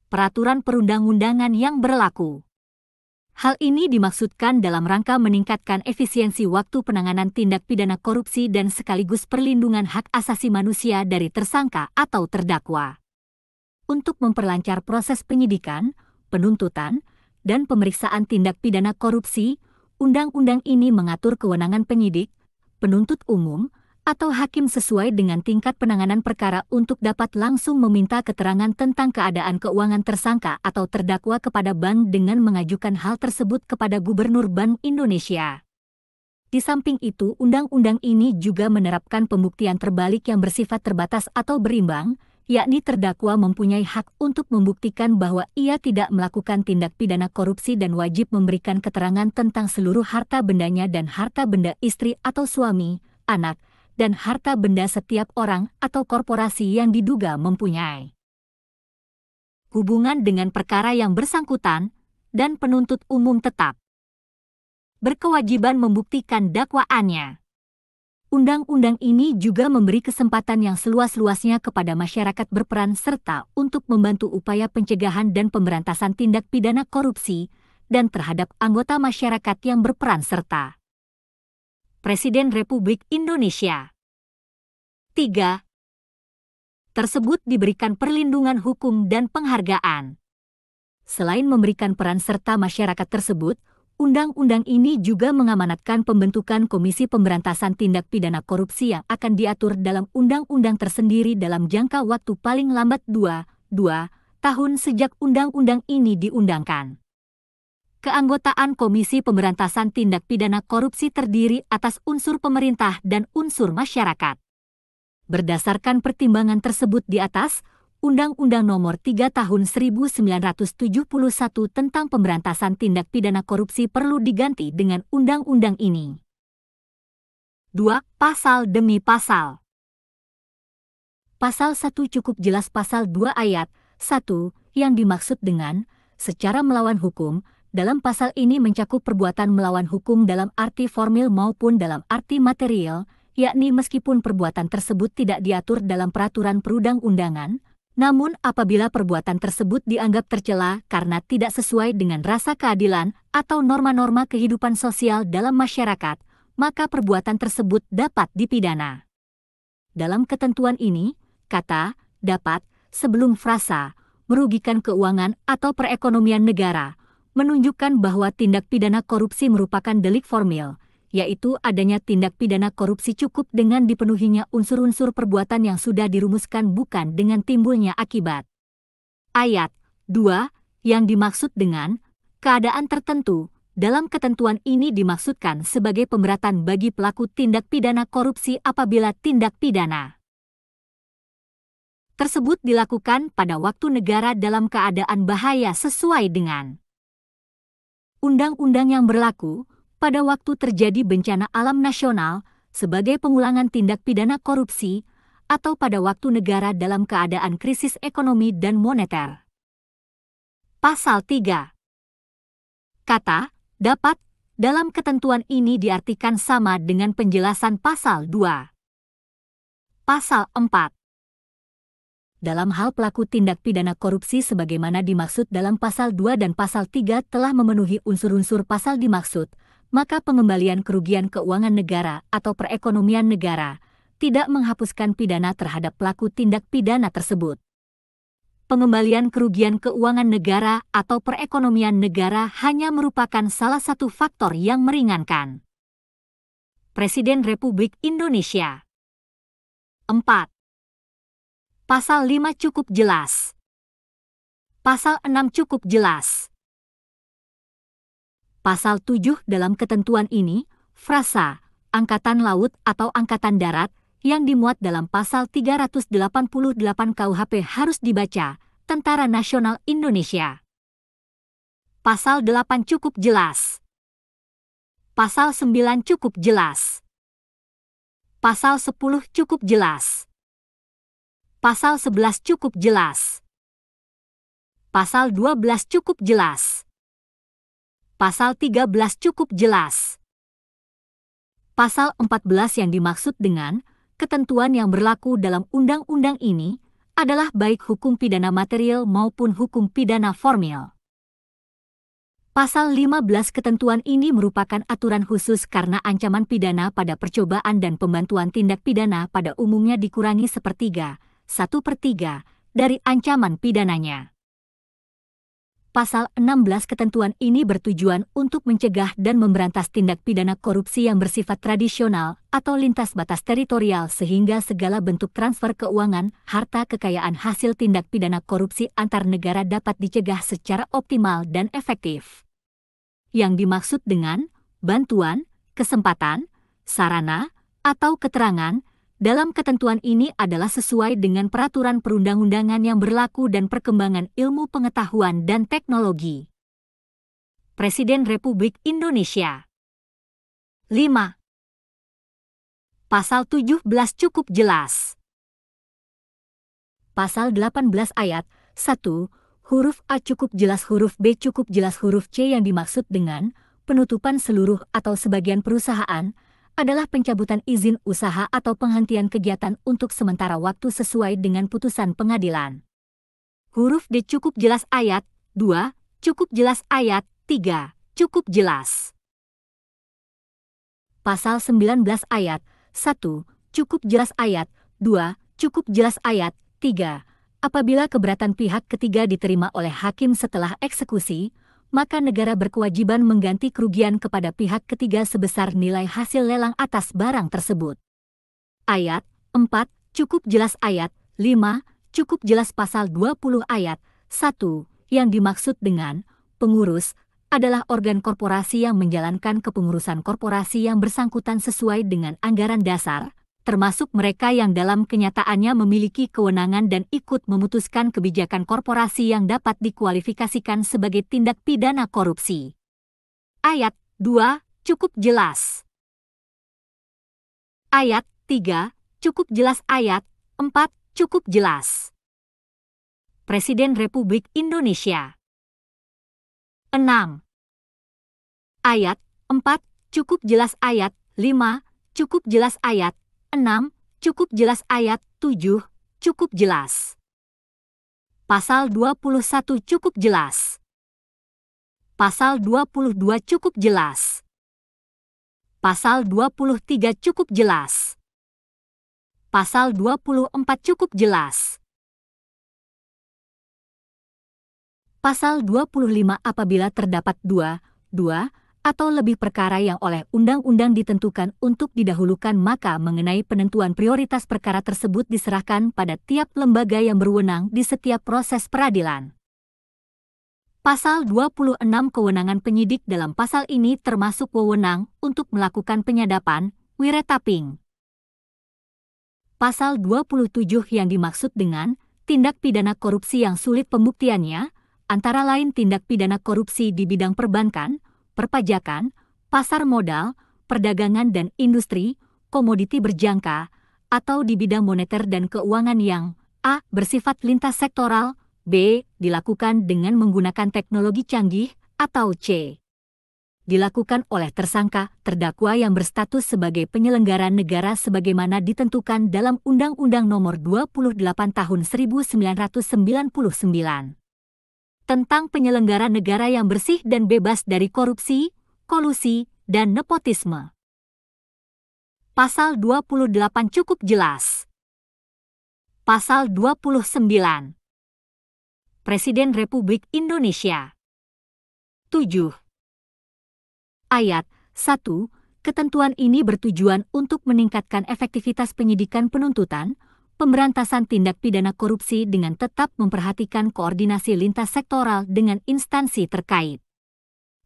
peraturan perundang-undangan yang berlaku. Hal ini dimaksudkan dalam rangka meningkatkan efisiensi waktu penanganan tindak pidana korupsi dan sekaligus perlindungan hak asasi manusia dari tersangka atau terdakwa. Untuk memperlancar proses penyidikan, penuntutan, dan pemeriksaan tindak pidana korupsi, undang-undang ini mengatur kewenangan penyidik, penuntut umum, atau hakim sesuai dengan tingkat penanganan perkara untuk dapat langsung meminta keterangan tentang keadaan keuangan tersangka atau terdakwa kepada bank dengan mengajukan hal tersebut kepada Gubernur Bank Indonesia. Di samping itu, undang-undang ini juga menerapkan pembuktian terbalik yang bersifat terbatas atau berimbang, yakni terdakwa mempunyai hak untuk membuktikan bahwa ia tidak melakukan tindak pidana korupsi dan wajib memberikan keterangan tentang seluruh harta bendanya dan harta benda istri atau suami, anak, dan harta benda setiap orang atau korporasi yang diduga mempunyai hubungan dengan perkara yang bersangkutan, dan penuntut umum tetap berkewajiban membuktikan dakwaannya. Undang-undang ini juga memberi kesempatan yang seluas-luasnya kepada masyarakat berperan serta untuk membantu upaya pencegahan dan pemberantasan tindak pidana korupsi dan terhadap anggota masyarakat yang berperan serta. Presiden Republik Indonesia 3. Tersebut diberikan perlindungan hukum dan penghargaan. Selain memberikan peran serta masyarakat tersebut, undang-undang ini juga mengamanatkan pembentukan Komisi Pemberantasan Tindak Pidana Korupsi yang akan diatur dalam undang-undang tersendiri dalam jangka waktu paling lambat 2 tahun sejak undang-undang ini diundangkan. Keanggotaan Komisi Pemberantasan Tindak Pidana Korupsi terdiri atas unsur pemerintah dan unsur masyarakat. Berdasarkan pertimbangan tersebut di atas, Undang-Undang Nomor 3 Tahun 1971 tentang Pemberantasan Tindak Pidana Korupsi perlu diganti dengan undang-undang ini. 2. Pasal demi pasal. Pasal 1 cukup jelas pasal 2 ayat 1 yang dimaksud dengan secara melawan hukum. Dalam pasal ini mencakup perbuatan melawan hukum dalam arti formil maupun dalam arti material, yakni meskipun perbuatan tersebut tidak diatur dalam peraturan perundang-undangan, namun apabila perbuatan tersebut dianggap tercela karena tidak sesuai dengan rasa keadilan atau norma-norma kehidupan sosial dalam masyarakat, maka perbuatan tersebut dapat dipidana. Dalam ketentuan ini, kata "dapat" sebelum frasa merugikan keuangan atau perekonomian negara menunjukkan bahwa tindak pidana korupsi merupakan delik formil, yaitu adanya tindak pidana korupsi cukup dengan dipenuhinya unsur-unsur perbuatan yang sudah dirumuskan bukan dengan timbulnya akibat. Ayat 2 yang dimaksud dengan keadaan tertentu dalam ketentuan ini dimaksudkan sebagai pemberatan bagi pelaku tindak pidana korupsi apabila tindak pidana tersebut dilakukan pada waktu negara dalam keadaan bahaya sesuai dengan undang-undang yang berlaku pada waktu terjadi bencana alam nasional sebagai pengulangan tindak pidana korupsi atau pada waktu negara dalam keadaan krisis ekonomi dan moneter. Pasal 3. Kata "dapat" dalam ketentuan ini diartikan sama dengan penjelasan pasal 2. Pasal 4. Dalam hal pelaku tindak pidana korupsi sebagaimana dimaksud dalam pasal 2 dan pasal 3 telah memenuhi unsur-unsur pasal dimaksud, maka pengembalian kerugian keuangan negara atau perekonomian negara tidak menghapuskan pidana terhadap pelaku tindak pidana tersebut. Pengembalian kerugian keuangan negara atau perekonomian negara hanya merupakan salah satu faktor yang meringankan. Presiden Republik Indonesia 4. Pasal 5 cukup jelas. Pasal 6 cukup jelas. Pasal 7 dalam ketentuan ini, frasa Angkatan Laut atau Angkatan Darat yang dimuat dalam pasal 388 KUHP harus dibaca Tentara Nasional Indonesia. Pasal 8 cukup jelas. Pasal 9 cukup jelas. Pasal 10 cukup jelas. Pasal 11 cukup jelas. Pasal 12 cukup jelas. Pasal 13 cukup jelas. Pasal 14 yang dimaksud dengan ketentuan yang berlaku dalam undang-undang ini adalah baik hukum pidana material maupun hukum pidana formil. Pasal 15 ketentuan ini merupakan aturan khusus karena ancaman pidana pada percobaan dan pembantuan tindak pidana pada umumnya dikurangi 1/3 dari ancaman pidananya. Pasal 16 ketentuan ini bertujuan untuk mencegah dan memberantas tindak pidana korupsi yang bersifat tradisional atau lintas batas teritorial sehingga segala bentuk transfer keuangan, harta kekayaan hasil tindak pidana korupsi antar negara dapat dicegah secara optimal dan efektif. Yang dimaksud dengan bantuan, kesempatan, sarana, atau keterangan dalam ketentuan ini adalah sesuai dengan peraturan perundang-undangan yang berlaku dan perkembangan ilmu pengetahuan dan teknologi. Presiden Republik Indonesia. 5. Pasal 17 cukup jelas. Pasal 18 ayat 1, huruf A cukup jelas, huruf B cukup jelas, huruf C yang dimaksud dengan penutupan seluruh atau sebagian perusahaan adalah pencabutan izin usaha atau penghentian kegiatan untuk sementara waktu sesuai dengan putusan pengadilan. Huruf D cukup jelas ayat 2, cukup jelas ayat 3, cukup jelas. Pasal 19 ayat 1, cukup jelas ayat 2, cukup jelas ayat 3. Apabila keberatan pihak ketiga diterima oleh hakim setelah eksekusi, maka negara berkewajiban mengganti kerugian kepada pihak ketiga sebesar nilai hasil lelang atas barang tersebut. Ayat 4, cukup jelas ayat 5, cukup jelas pasal 20 ayat 1, yang dimaksud dengan pengurus adalah organ korporasi yang menjalankan kepengurusan korporasi yang bersangkutan sesuai dengan anggaran dasar, termasuk mereka yang dalam kenyataannya memiliki kewenangan dan ikut memutuskan kebijakan korporasi yang dapat dikualifikasikan sebagai tindak pidana korupsi. Ayat 2, cukup jelas. Ayat 3, cukup jelas. Ayat 4, cukup jelas. Presiden Republik Indonesia. 6. Ayat 4, cukup jelas. Ayat 5, cukup jelas. Ayat 6, cukup jelas. Ayat 7, cukup jelas. Pasal 21 cukup jelas. Pasal 22 cukup jelas. Pasal 23 cukup jelas. Pasal 24 cukup jelas. Pasal 25 apabila terdapat dua atau lebih perkara yang oleh undang-undang ditentukan untuk didahulukan, maka mengenai penentuan prioritas perkara tersebut diserahkan pada tiap lembaga yang berwenang di setiap proses peradilan. Pasal 26 kewenangan penyidik dalam pasal ini termasuk wewenang untuk melakukan penyadapan, wiretaping. Pasal 27 yang dimaksud dengan tindak pidana korupsi yang sulit pembuktiannya, antara lain tindak pidana korupsi di bidang perbankan, perpajakan, pasar modal, perdagangan dan industri, komoditi berjangka, atau di bidang moneter dan keuangan yang a. bersifat lintas sektoral, b. dilakukan dengan menggunakan teknologi canggih, atau c. dilakukan oleh tersangka, terdakwa yang berstatus sebagai penyelenggara negara sebagaimana ditentukan dalam Undang-Undang Nomor 28 Tahun 1999. Tentang penyelenggara negara yang bersih dan bebas dari korupsi, kolusi, dan nepotisme. Pasal 28 cukup jelas. Pasal 29. Presiden Republik Indonesia. 7. Ayat 1. Ketentuan ini bertujuan untuk meningkatkan efektivitas penyidikan penuntutan, pemberantasan tindak pidana korupsi dengan tetap memperhatikan koordinasi lintas sektoral dengan instansi terkait.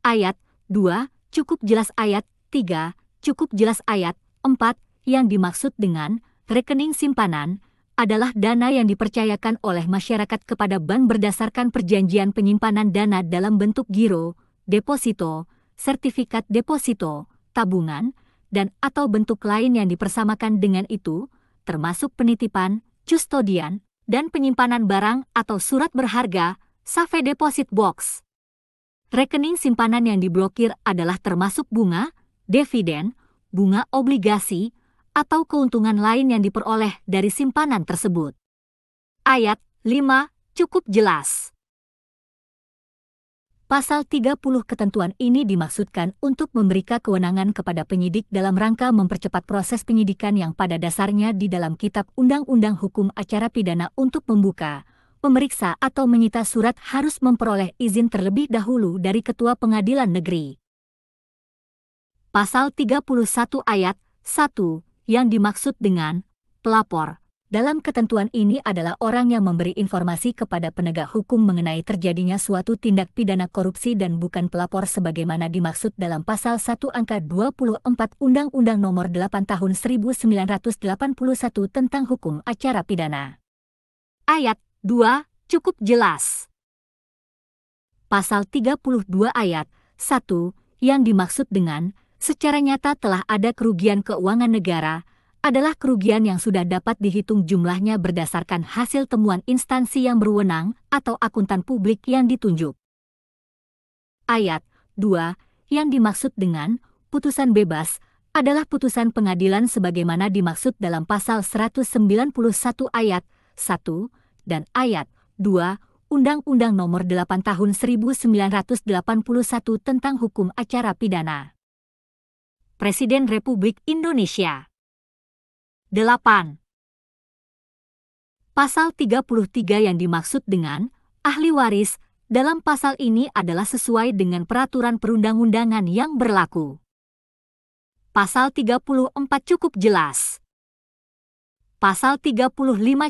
Ayat 2, cukup jelas. Ayat 3, cukup jelas. Ayat 4, yang dimaksud dengan rekening simpanan adalah dana yang dipercayakan oleh masyarakat kepada bank berdasarkan perjanjian penyimpanan dana dalam bentuk giro, deposito, sertifikat deposito, tabungan, dan atau bentuk lain yang dipersamakan dengan itu, termasuk penitipan, custodian, dan penyimpanan barang atau surat berharga, safe deposit box. Rekening simpanan yang diblokir adalah termasuk bunga, dividen, bunga obligasi, atau keuntungan lain yang diperoleh dari simpanan tersebut. Ayat 5 cukup jelas. Pasal 30 ketentuan ini dimaksudkan untuk memberikan kewenangan kepada penyidik dalam rangka mempercepat proses penyidikan yang pada dasarnya di dalam Kitab Undang-Undang Hukum Acara Pidana untuk membuka, memeriksa atau menyita surat harus memperoleh izin terlebih dahulu dari Ketua Pengadilan Negeri. Pasal 31 ayat 1 yang dimaksud dengan pelapor Dalam ketentuan ini adalah orang yang memberi informasi kepada penegak hukum mengenai terjadinya suatu tindak pidana korupsi dan bukan pelapor sebagaimana dimaksud dalam pasal 1 angka 24 Undang-Undang Nomor 8 Tahun 1981 tentang Hukum Acara Pidana. Ayat 2 cukup jelas. Pasal 32 ayat 1 yang dimaksud dengan secara nyata telah ada kerugian keuangan negara adalah kerugian yang sudah dapat dihitung jumlahnya berdasarkan hasil temuan instansi yang berwenang atau akuntan publik yang ditunjuk. Ayat 2 yang dimaksud dengan putusan bebas adalah putusan pengadilan sebagaimana dimaksud dalam pasal 191 ayat 1 dan ayat 2 Undang-Undang Nomor 8 Tahun 1981 tentang Hukum Acara Pidana. Presiden Republik Indonesia. 8. Pasal 33 yang dimaksud dengan ahli waris dalam pasal ini adalah sesuai dengan peraturan perundang-undangan yang berlaku. Pasal 34 cukup jelas. Pasal 35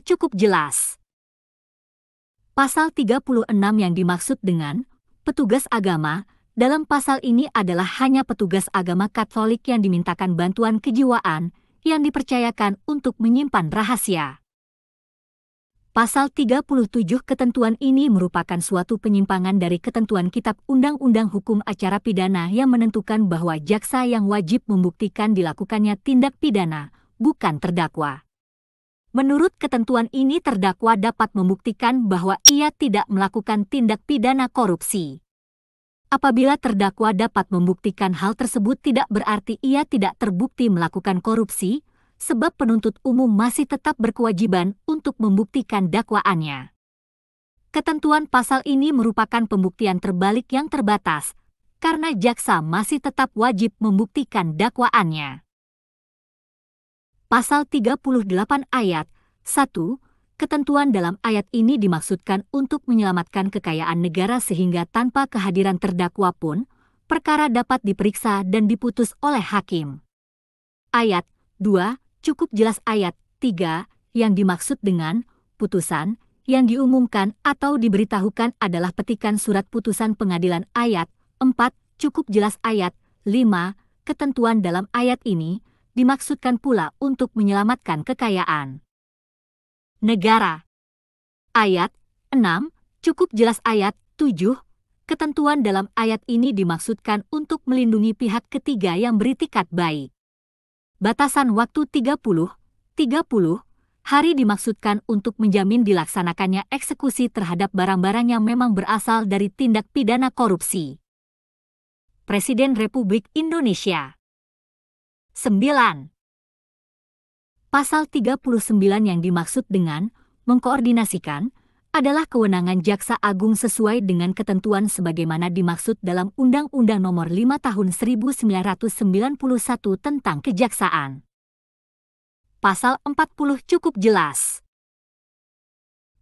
cukup jelas. Pasal 36 yang dimaksud dengan petugas agama dalam pasal ini adalah hanya petugas agama Katolik yang dimintakan bantuan kejiwaan yang dipercayakan untuk menyimpan rahasia. Pasal 37 ketentuan ini merupakan suatu penyimpangan dari ketentuan Kitab Undang-Undang Hukum Acara Pidana yang menentukan bahwa jaksa yang wajib membuktikan dilakukannya tindak pidana, bukan terdakwa. Menurut ketentuan ini terdakwa dapat membuktikan bahwa ia tidak melakukan tindak pidana korupsi. Apabila terdakwa dapat membuktikan hal tersebut tidak berarti ia tidak terbukti melakukan korupsi, sebab penuntut umum masih tetap berkewajiban untuk membuktikan dakwaannya. Ketentuan pasal ini merupakan pembuktian terbalik yang terbatas, karena jaksa masih tetap wajib membuktikan dakwaannya. Pasal 38 ayat 1, ketentuan dalam ayat ini dimaksudkan untuk menyelamatkan kekayaan negara sehingga tanpa kehadiran terdakwa pun, perkara dapat diperiksa dan diputus oleh hakim. Ayat 2, cukup jelas ayat 3, yang dimaksud dengan putusan, yang diumumkan atau diberitahukan adalah petikan surat putusan pengadilan ayat 4, cukup jelas ayat 5, ketentuan dalam ayat ini, dimaksudkan pula untuk menyelamatkan kekayaan negara. Ayat 6, cukup jelas ayat 7, ketentuan dalam ayat ini dimaksudkan untuk melindungi pihak ketiga yang beritikat baik. Batasan waktu 30 hari dimaksudkan untuk menjamin dilaksanakannya eksekusi terhadap barang-barang yang memang berasal dari tindak pidana korupsi. Presiden Republik Indonesia. 9. Pasal 39 yang dimaksud dengan mengkoordinasikan adalah kewenangan Jaksa Agung sesuai dengan ketentuan sebagaimana dimaksud dalam Undang-Undang Nomor 5 Tahun 1991 tentang Kejaksaan. Pasal 40 cukup jelas.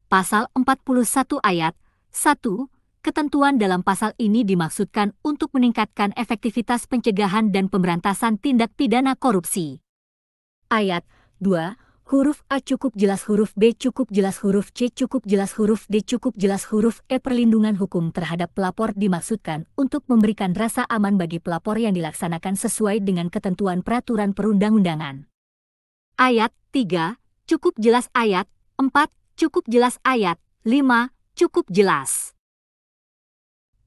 Pasal 41 ayat 1, ketentuan dalam pasal ini dimaksudkan untuk meningkatkan efektivitas pencegahan dan pemberantasan tindak pidana korupsi. Ayat 2, huruf A cukup jelas, huruf B cukup jelas, huruf C cukup jelas, huruf D cukup jelas, huruf E perlindungan hukum terhadap pelapor dimaksudkan untuk memberikan rasa aman bagi pelapor yang dilaksanakan sesuai dengan ketentuan peraturan perundang-undangan. Ayat 3, cukup jelas ayat 4, cukup jelas ayat 5, cukup jelas.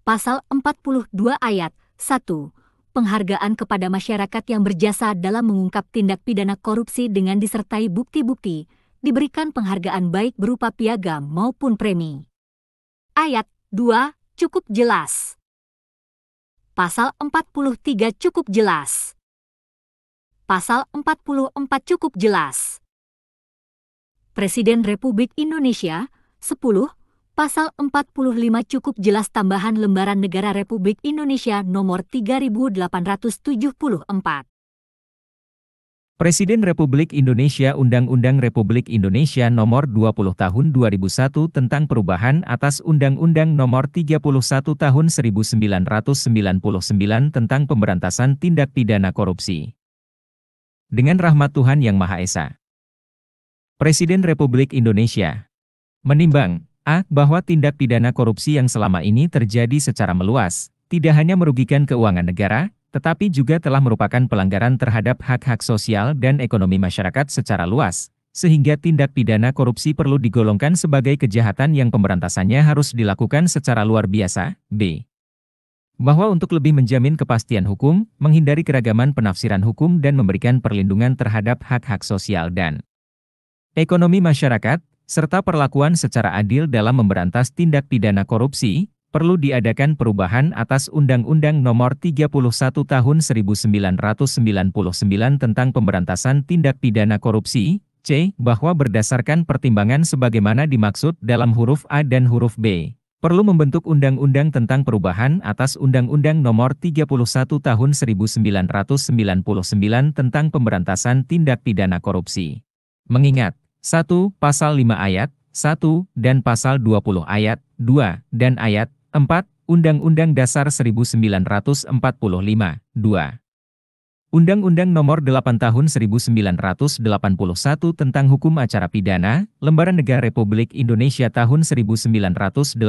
Pasal 42 ayat 1, penghargaan kepada masyarakat yang berjasa dalam mengungkap tindak pidana korupsi dengan disertai bukti-bukti, diberikan penghargaan baik berupa piagam maupun premi. Ayat 2, cukup jelas. Pasal 43 cukup jelas. Pasal 44 cukup jelas. Presiden Republik Indonesia. 10. Pasal 45 cukup jelas tambahan lembaran negara Republik Indonesia nomor 3874. Presiden Republik Indonesia Undang-Undang Republik Indonesia Nomor 20 Tahun 2001 tentang perubahan atas Undang-Undang Nomor 31 Tahun 1999 tentang pemberantasan tindak pidana korupsi. Dengan rahmat Tuhan Yang Maha Esa. Presiden Republik Indonesia menimbang A. Bahwa tindak pidana korupsi yang selama ini terjadi secara meluas, tidak hanya merugikan keuangan negara, tetapi juga telah merupakan pelanggaran terhadap hak-hak sosial dan ekonomi masyarakat secara luas, sehingga tindak pidana korupsi perlu digolongkan sebagai kejahatan yang pemberantasannya harus dilakukan secara luar biasa. B. Bahwa untuk lebih menjamin kepastian hukum, menghindari keragaman penafsiran hukum dan memberikan perlindungan terhadap hak-hak sosial dan ekonomi masyarakat, serta perlakuan secara adil dalam memberantas tindak pidana korupsi, perlu diadakan perubahan atas Undang-Undang Nomor 31 Tahun 1999 tentang Pemberantasan Tindak Pidana Korupsi, C. Bahwa berdasarkan pertimbangan sebagaimana dimaksud dalam huruf A dan huruf B, perlu membentuk undang-undang tentang perubahan atas Undang-Undang Nomor 31 Tahun 1999 tentang Pemberantasan Tindak Pidana Korupsi. Mengingat 1. Pasal 5 ayat 1 dan Pasal 20 ayat 2 dan ayat 4 Undang-Undang Dasar 1945, 2. Undang-Undang Nomor 8 Tahun 1981 tentang Hukum Acara Pidana, Lembaran Negara Republik Indonesia Tahun 1981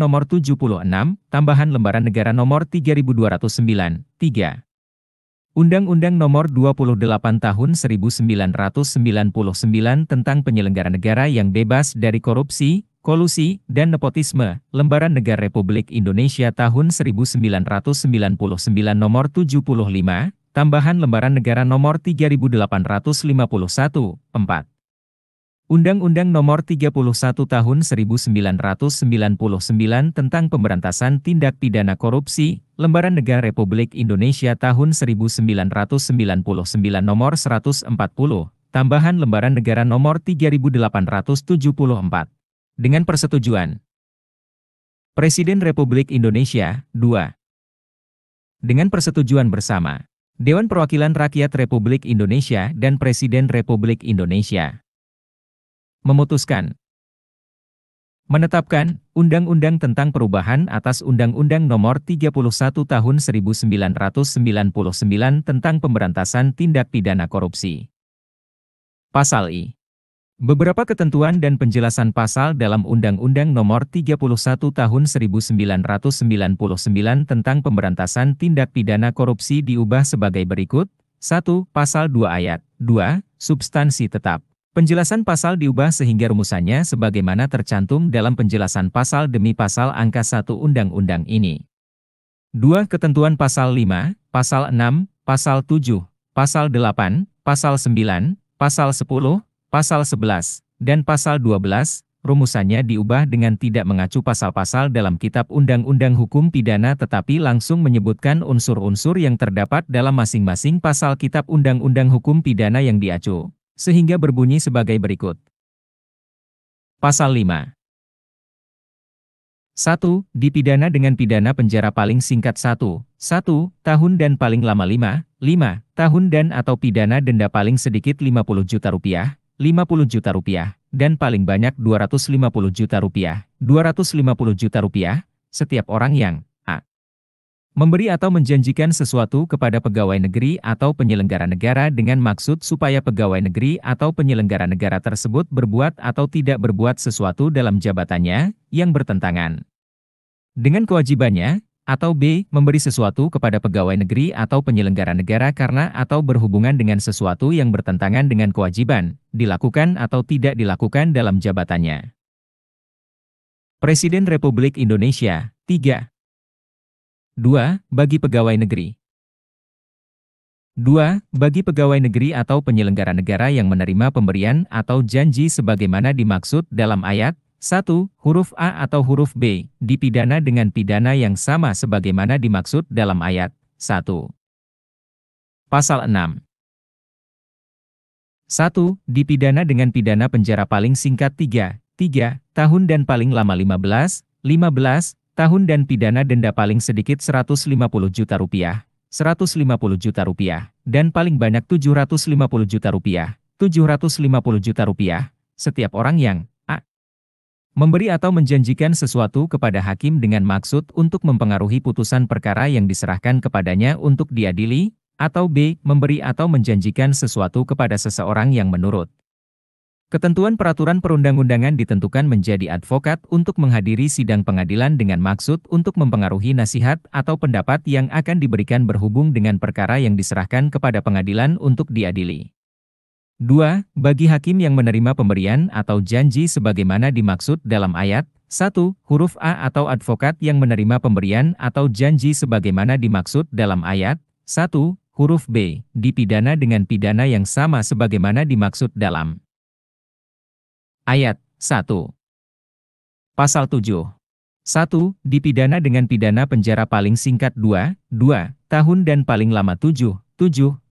Nomor 76, tambahan Lembaran Negara Nomor 3209, 3. Undang-Undang Nomor 28 Tahun 1999 tentang Penyelenggara Negara yang Bebas dari Korupsi, Kolusi, dan Nepotisme, Lembaran Negara Republik Indonesia Tahun 1999 Nomor 75, tambahan Lembaran Negara Nomor 3851, 4. Undang-Undang Nomor 31 Tahun 1999 tentang Pemberantasan Tindak Pidana Korupsi, Lembaran Negara Republik Indonesia Tahun 1999 Nomor 140, tambahan Lembaran Negara Nomor 3874. Dengan persetujuan Presiden Republik Indonesia, 2. Dengan persetujuan bersama Dewan Perwakilan Rakyat Republik Indonesia dan Presiden Republik Indonesia memutuskan menetapkan Undang-Undang tentang Perubahan atas Undang-Undang Nomor 31 Tahun 1999 tentang Pemberantasan Tindak Pidana Korupsi. Pasal I. Beberapa ketentuan dan penjelasan pasal dalam Undang-Undang Nomor 31 Tahun 1999 tentang Pemberantasan Tindak Pidana Korupsi diubah sebagai berikut. 1. Pasal 2 ayat 2, substansi tetap. Penjelasan pasal diubah sehingga rumusannya sebagaimana tercantum dalam penjelasan pasal demi pasal angka 1 undang-undang ini. 2. Ketentuan pasal 5, pasal 6, pasal 7, pasal 8, pasal 9, pasal 10, pasal 11, dan pasal 12, rumusannya diubah dengan tidak mengacu pasal-pasal dalam Kitab Undang-Undang Hukum Pidana tetapi langsung menyebutkan unsur-unsur yang terdapat dalam masing-masing pasal Kitab Undang-Undang Hukum Pidana yang diacu. Sehingga berbunyi sebagai berikut. Pasal 5. 1. Dipidana dengan pidana penjara paling singkat 1 tahun dan paling lama 5 tahun dan atau pidana denda paling sedikit Rp50 juta, dan paling banyak Rp250 juta, setiap orang yang a. memberi atau menjanjikan sesuatu kepada pegawai negeri atau penyelenggara negara dengan maksud supaya pegawai negeri atau penyelenggara negara tersebut berbuat atau tidak berbuat sesuatu dalam jabatannya yang bertentangan dengan kewajibannya, atau B. memberi sesuatu kepada pegawai negeri atau penyelenggara negara karena atau berhubungan dengan sesuatu yang bertentangan dengan kewajiban, dilakukan atau tidak dilakukan dalam jabatannya. Presiden Republik Indonesia, 3. 2. Bagi pegawai negeri. 2. Bagi pegawai negeri atau penyelenggara negara yang menerima pemberian atau janji sebagaimana dimaksud dalam ayat 1, huruf A atau huruf B, dipidana dengan pidana yang sama sebagaimana dimaksud dalam ayat 1. Pasal 6. 1. Dipidana dengan pidana penjara paling singkat 3 tahun dan paling lama 15 tahun dan pidana denda paling sedikit Rp150 juta, dan paling banyak Rp750 juta, setiap orang yang a. memberi atau menjanjikan sesuatu kepada hakim dengan maksud untuk mempengaruhi putusan perkara yang diserahkan kepadanya untuk diadili, atau b. memberi atau menjanjikan sesuatu kepada seseorang yang menurut Ketentuan peraturan perundang-undangan ditentukan menjadi advokat untuk menghadiri sidang pengadilan dengan maksud untuk mempengaruhi nasihat atau pendapat yang akan diberikan berhubung dengan perkara yang diserahkan kepada pengadilan untuk diadili. 2. Bagi hakim yang menerima pemberian atau janji sebagaimana dimaksud dalam ayat 1, huruf A atau advokat yang menerima pemberian atau janji sebagaimana dimaksud dalam ayat 1, huruf B, dipidana dengan pidana yang sama sebagaimana dimaksud dalam ayat 1. Pasal 7. 1. Dipidana dengan pidana penjara paling singkat 2 tahun dan paling lama 7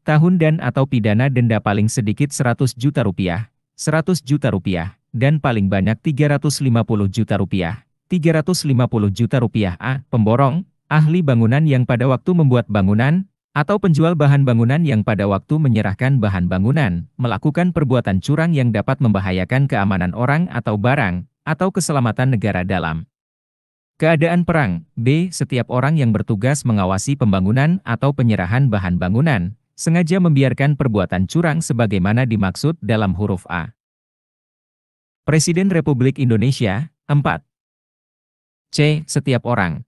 tahun dan atau pidana denda paling sedikit 100 juta rupiah, 100 juta rupiah, dan paling banyak 350 juta rupiah, 350 juta rupiah. A. Pemborong, ahli bangunan yang pada waktu membuat bangunan, atau penjual bahan bangunan yang pada waktu menyerahkan bahan bangunan, melakukan perbuatan curang yang dapat membahayakan keamanan orang atau barang, atau keselamatan negara dalam keadaan perang. B. Setiap orang yang bertugas mengawasi pembangunan atau penyerahan bahan bangunan, sengaja membiarkan perbuatan curang sebagaimana dimaksud dalam huruf A. Presiden Republik Indonesia. 4. C. Setiap orang.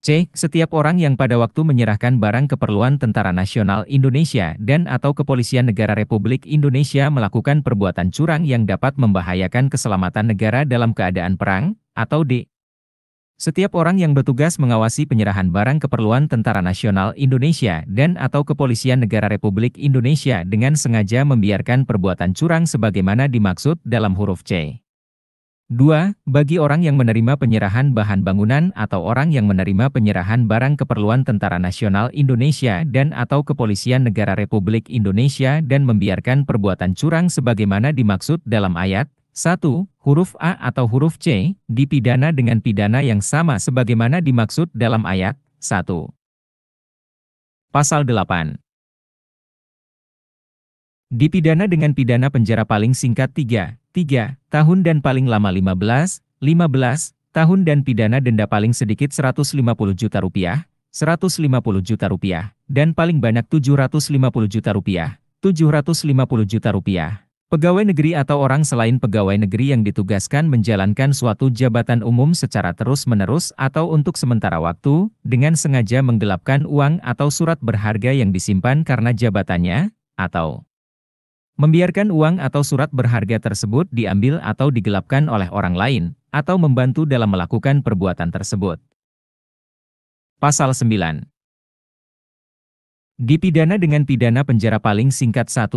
C. Setiap orang yang pada waktu menyerahkan barang keperluan Tentara Nasional Indonesia dan atau Kepolisian Negara Republik Indonesia melakukan perbuatan curang yang dapat membahayakan keselamatan negara dalam keadaan perang, atau D. Setiap orang yang bertugas mengawasi penyerahan barang keperluan Tentara Nasional Indonesia dan atau Kepolisian Negara Republik Indonesia dengan sengaja membiarkan perbuatan curang sebagaimana dimaksud dalam huruf C. 2. Bagi orang yang menerima penyerahan bahan bangunan atau orang yang menerima penyerahan barang keperluan Tentara Nasional Indonesia dan atau Kepolisian Negara Republik Indonesia dan membiarkan perbuatan curang sebagaimana dimaksud dalam ayat 1, huruf A atau huruf C, dipidana dengan pidana yang sama sebagaimana dimaksud dalam ayat 1. Pasal 8. Dipidana dengan pidana penjara paling singkat 3 tahun dan paling lama 15 tahun dan pidana denda paling sedikit 150 juta rupiah, 150 juta rupiah, dan paling banyak 750 juta rupiah, 750 juta rupiah. Pegawai negeri atau orang selain pegawai negeri yang ditugaskan menjalankan suatu jabatan umum secara terus-menerus atau untuk sementara waktu, dengan sengaja menggelapkan uang atau surat berharga yang disimpan karena jabatannya, atau membiarkan uang atau surat berharga tersebut diambil atau digelapkan oleh orang lain, atau membantu dalam melakukan perbuatan tersebut. Pasal 9. Dipidana dengan pidana penjara paling singkat 1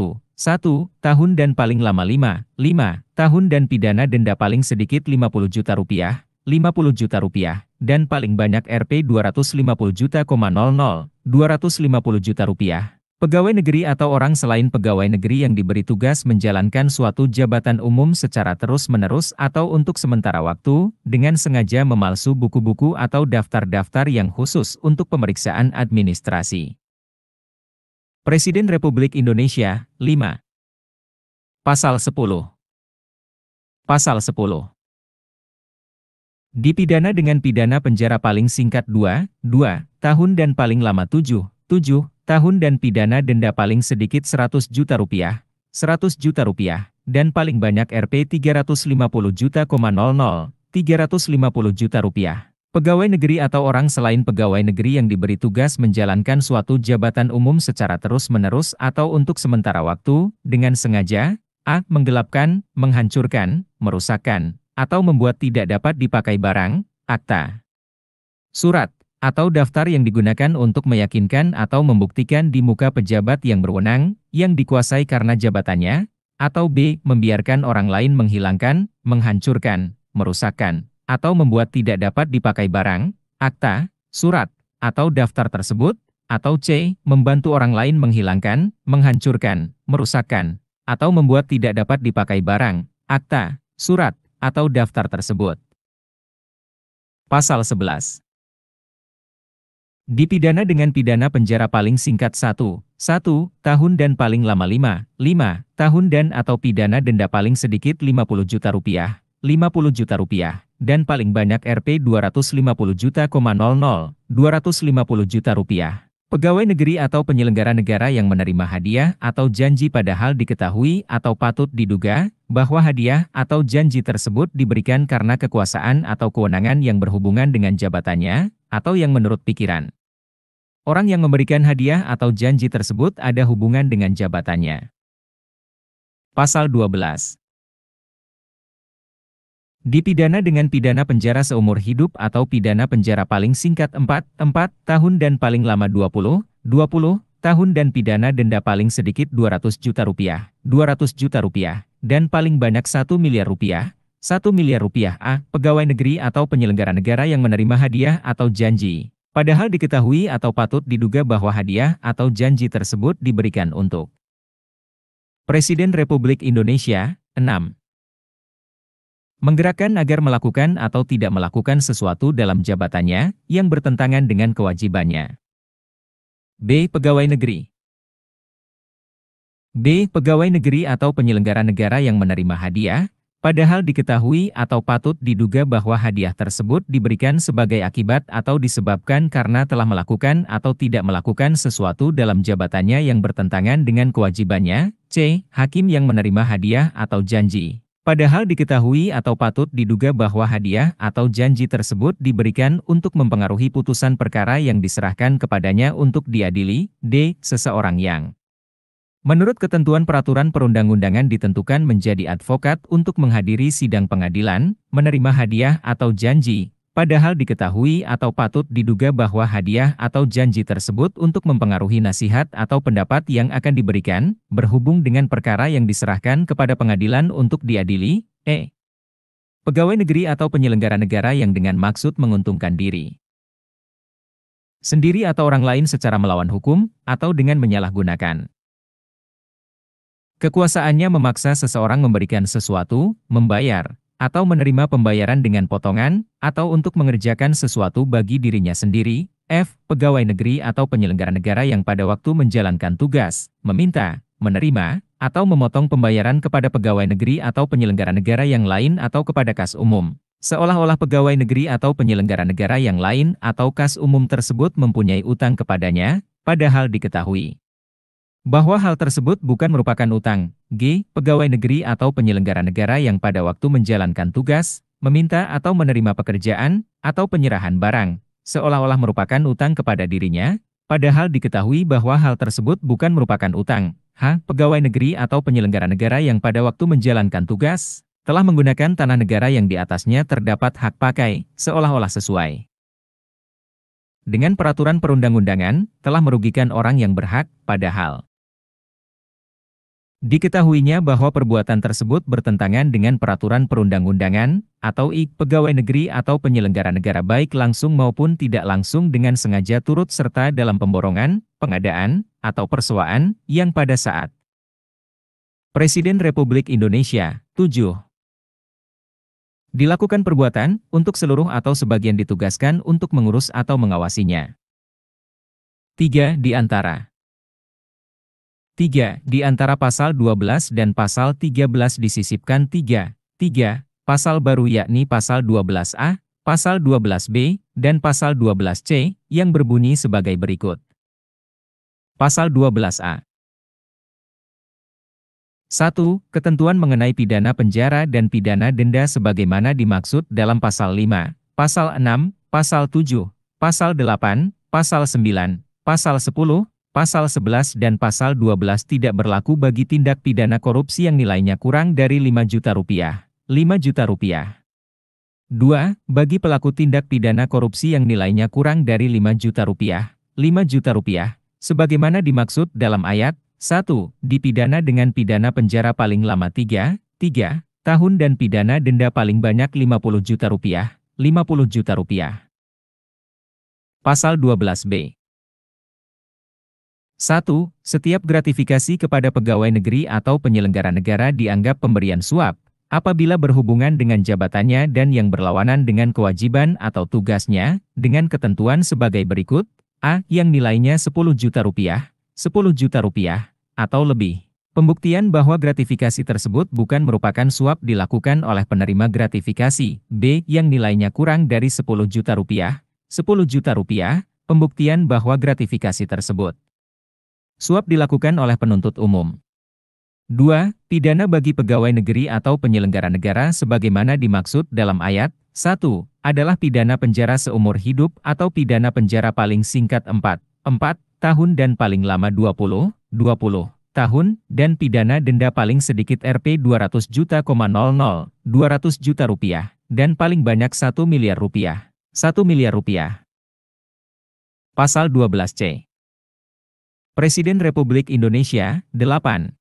tahun dan paling lama 5 tahun dan pidana denda paling sedikit 50 juta rupiah, 50 juta rupiah, dan paling banyak Rp 250 juta, 250 juta rupiah. Pegawai negeri atau orang selain pegawai negeri yang diberi tugas menjalankan suatu jabatan umum secara terus-menerus atau untuk sementara waktu, dengan sengaja memalsu buku-buku atau daftar-daftar yang khusus untuk pemeriksaan administrasi. Presiden Republik Indonesia. 5. Pasal 10. Pasal 10. Dipidana dengan pidana penjara paling singkat 2 tahun dan paling lama 7 tahun dan pidana denda paling sedikit 100 juta rupiah, 100 juta rupiah, dan paling banyak Rp 350 juta, 350 juta rupiah. Pegawai negeri atau orang selain pegawai negeri yang diberi tugas menjalankan suatu jabatan umum secara terus-menerus atau untuk sementara waktu, dengan sengaja, A. Menggelapkan, menghancurkan, merusakkan, atau membuat tidak dapat dipakai barang, akta, surat, atau daftar yang digunakan untuk meyakinkan atau membuktikan di muka pejabat yang berwenang, yang dikuasai karena jabatannya, atau B. Membiarkan orang lain menghilangkan, menghancurkan, merusakkan, atau membuat tidak dapat dipakai barang, akta, surat, atau daftar tersebut, atau C. Membantu orang lain menghilangkan, menghancurkan, merusakkan, atau membuat tidak dapat dipakai barang, akta, surat, atau daftar tersebut. Pasal 11. Dipidana dengan pidana penjara paling singkat 1 tahun dan paling lama 5 tahun dan atau pidana denda paling sedikit 50 juta rupiah, 50 juta rupiah, dan paling banyak Rp 250 juta, 250 juta rupiah. Pegawai negeri atau penyelenggara negara yang menerima hadiah atau janji padahal diketahui atau patut diduga bahwa hadiah atau janji tersebut diberikan karena kekuasaan atau kewenangan yang berhubungan dengan jabatannya, atau yang menurut pikiran orang yang memberikan hadiah atau janji tersebut ada hubungan dengan jabatannya. Pasal 12. Dipidana dengan pidana penjara seumur hidup atau pidana penjara paling singkat 4 tahun dan paling lama 20 tahun dan pidana denda paling sedikit 200 juta rupiah, dan paling banyak 1 miliar rupiah, 1 miliar rupiah. A. Pegawai negeri atau penyelenggara negara yang menerima hadiah atau janji, padahal diketahui atau patut diduga bahwa hadiah atau janji tersebut diberikan untuk Presiden Republik Indonesia. 6. Menggerakkan agar melakukan atau tidak melakukan sesuatu dalam jabatannya yang bertentangan dengan kewajibannya. B. Pegawai negeri. B. Pegawai negeri atau penyelenggara negara yang menerima hadiah, padahal diketahui atau patut diduga bahwa hadiah tersebut diberikan sebagai akibat atau disebabkan karena telah melakukan atau tidak melakukan sesuatu dalam jabatannya yang bertentangan dengan kewajibannya. C. Hakim yang menerima hadiah atau janji, padahal diketahui atau patut diduga bahwa hadiah atau janji tersebut diberikan untuk mempengaruhi putusan perkara yang diserahkan kepadanya untuk diadili. D. Seseorang yang menurut ketentuan peraturan perundang-undangan ditentukan menjadi advokat untuk menghadiri sidang pengadilan, menerima hadiah atau janji, padahal diketahui atau patut diduga bahwa hadiah atau janji tersebut untuk mempengaruhi nasihat atau pendapat yang akan diberikan, berhubung dengan perkara yang diserahkan kepada pengadilan untuk diadili. E. Pegawai negeri atau penyelenggara negara yang dengan maksud menguntungkan diri sendiri atau orang lain secara melawan hukum, atau dengan menyalahgunakan kekuasaannya memaksa seseorang memberikan sesuatu, membayar, atau menerima pembayaran dengan potongan, atau untuk mengerjakan sesuatu bagi dirinya sendiri. F. Pegawai negeri atau penyelenggara negara yang pada waktu menjalankan tugas, meminta, menerima, atau memotong pembayaran kepada pegawai negeri atau penyelenggara negara yang lain atau kepada kas umum, seolah-olah pegawai negeri atau penyelenggara negara yang lain atau kas umum tersebut mempunyai utang kepadanya, padahal diketahui bahwa hal tersebut bukan merupakan utang. G. Pegawai negeri atau penyelenggara negara yang pada waktu menjalankan tugas, meminta atau menerima pekerjaan, atau penyerahan barang, seolah-olah merupakan utang kepada dirinya, padahal diketahui bahwa hal tersebut bukan merupakan utang. H. Pegawai negeri atau penyelenggara negara yang pada waktu menjalankan tugas, telah menggunakan tanah negara yang di atasnya terdapat hak pakai, seolah-olah sesuai dengan peraturan perundang-undangan, telah merugikan orang yang berhak, padahal diketahuinya bahwa perbuatan tersebut bertentangan dengan peraturan perundang-undangan, atau I. Pegawai negeri atau penyelenggara negara baik langsung maupun tidak langsung dengan sengaja turut serta dalam pemborongan, pengadaan, atau persuaan, yang pada saat Presiden Republik Indonesia. 7. Dilakukan perbuatan, untuk seluruh atau sebagian ditugaskan untuk mengurus atau mengawasinya. 3. Di antara 3. Di antara pasal 12 dan pasal 13 disisipkan 3. Pasal baru yakni pasal 12A, pasal 12B, dan pasal 12C, yang berbunyi sebagai berikut. Pasal 12A. 1. Ketentuan mengenai pidana penjara dan pidana denda sebagaimana dimaksud dalam pasal 5, pasal 6, pasal 7, pasal 8, pasal 9, pasal 10, Pasal 11 dan Pasal 12 tidak berlaku bagi tindak pidana korupsi yang nilainya kurang dari 5 juta rupiah. 5 juta rupiah. 2. Bagi pelaku tindak pidana korupsi yang nilainya kurang dari 5 juta rupiah. 5 juta rupiah. Sebagaimana dimaksud dalam ayat 1. Dipidana dengan pidana penjara paling lama 3 tahun dan pidana denda paling banyak 50 juta rupiah. 50 juta rupiah. Pasal 12B. 1. Setiap gratifikasi kepada pegawai negeri atau penyelenggara negara dianggap pemberian suap, apabila berhubungan dengan jabatannya dan yang berlawanan dengan kewajiban atau tugasnya, dengan ketentuan sebagai berikut. A. Yang nilainya 10 juta rupiah, 10 juta rupiah, atau lebih. Pembuktian bahwa gratifikasi tersebut bukan merupakan suap dilakukan oleh penerima gratifikasi. B. Yang nilainya kurang dari 10 juta rupiah, 10 juta rupiah, Pembuktian bahwa gratifikasi tersebut suap dilakukan oleh penuntut umum. 2. Pidana bagi pegawai negeri atau penyelenggara negara sebagaimana dimaksud dalam ayat 1 adalah pidana penjara seumur hidup atau pidana penjara paling singkat 4 tahun dan paling lama 20 tahun dan pidana denda paling sedikit Rp 200 juta, 200 juta rupiah dan paling banyak 1 miliar rupiah. 1 miliar rupiah. Pasal 12C. Presiden Republik Indonesia 8.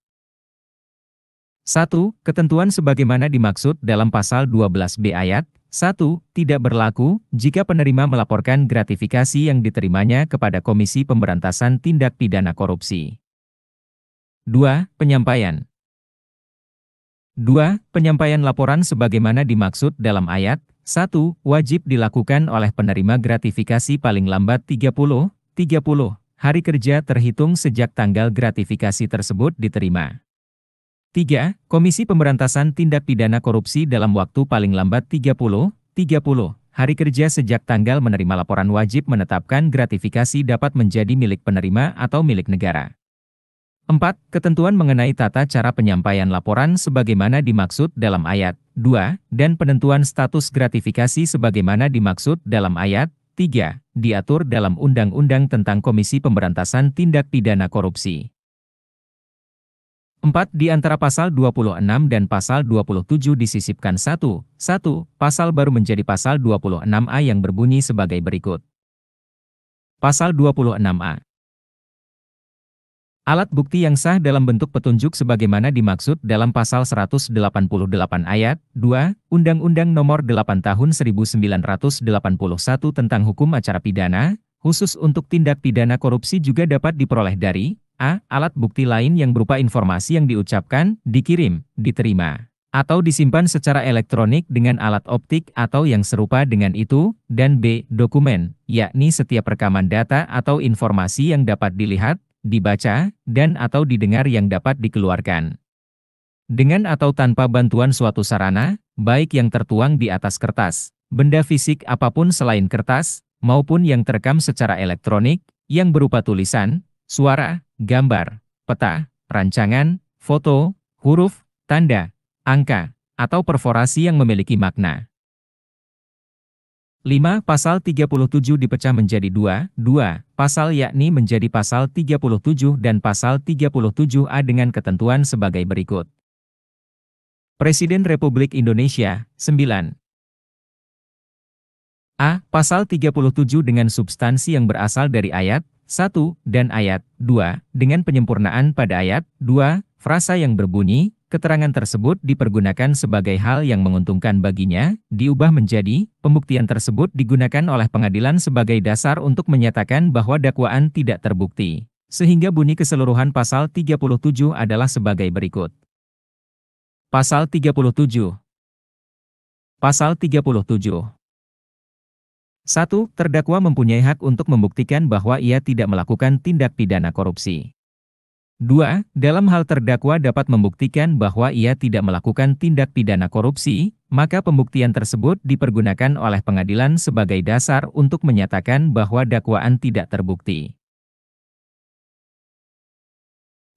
1. Ketentuan sebagaimana dimaksud dalam pasal 12B ayat 1 tidak berlaku jika penerima melaporkan gratifikasi yang diterimanya kepada Komisi Pemberantasan Tindak Pidana Korupsi. 2. Penyampaian. 2. Penyampaian laporan sebagaimana dimaksud dalam ayat 1 wajib dilakukan oleh penerima gratifikasi paling lambat 30 hari kerja terhitung sejak tanggal gratifikasi tersebut diterima. 3. Komisi Pemberantasan Tindak Pidana Korupsi dalam waktu paling lambat 30 hari kerja sejak tanggal menerima laporan wajib menetapkan gratifikasi dapat menjadi milik penerima atau milik negara. 4. Ketentuan mengenai tata cara penyampaian laporan sebagaimana dimaksud dalam ayat 2 dan penentuan status gratifikasi sebagaimana dimaksud dalam ayat 3 diatur dalam Undang-Undang tentang Komisi Pemberantasan Tindak Pidana Korupsi. 4. Di antara pasal 26 dan pasal 27 disisipkan 1. Pasal baru menjadi pasal 26A yang berbunyi sebagai berikut. Pasal 26A. Alat bukti yang sah dalam bentuk petunjuk sebagaimana dimaksud dalam pasal 188 ayat 2 Undang-Undang Nomor 8 Tahun 1981 tentang Hukum Acara Pidana, khusus untuk tindak pidana korupsi juga dapat diperoleh dari A. Alat bukti lain yang berupa informasi yang diucapkan, dikirim, diterima, atau disimpan secara elektronik dengan alat optik atau yang serupa dengan itu, dan B. Dokumen, yakni setiap rekaman data atau informasi yang dapat dilihat, dibaca, dan atau didengar yang dapat dikeluarkan dengan atau tanpa bantuan suatu sarana, baik yang tertuang di atas kertas, benda fisik apapun selain kertas, maupun yang terekam secara elektronik, yang berupa tulisan, suara, gambar, peta, rancangan, foto, huruf, tanda, angka, atau perforasi yang memiliki makna. 5. Pasal 37 dipecah menjadi dua pasal yakni menjadi pasal 37 dan pasal 37A dengan ketentuan sebagai berikut. Presiden Republik Indonesia, 9. A. Pasal 37 dengan substansi yang berasal dari ayat 1 dan ayat 2 dengan penyempurnaan pada ayat 2, frasa yang berbunyi, keterangan tersebut dipergunakan sebagai hal yang menguntungkan baginya, diubah menjadi, pembuktian tersebut digunakan oleh pengadilan sebagai dasar untuk menyatakan bahwa dakwaan tidak terbukti. Sehingga bunyi keseluruhan pasal 37 adalah sebagai berikut. Pasal 37. Pasal 37. 1. Terdakwa mempunyai hak untuk membuktikan bahwa ia tidak melakukan tindak pidana korupsi. 2. Dalam hal terdakwa dapat membuktikan bahwa ia tidak melakukan tindak pidana korupsi, maka pembuktian tersebut dipergunakan oleh pengadilan sebagai dasar untuk menyatakan bahwa dakwaan tidak terbukti.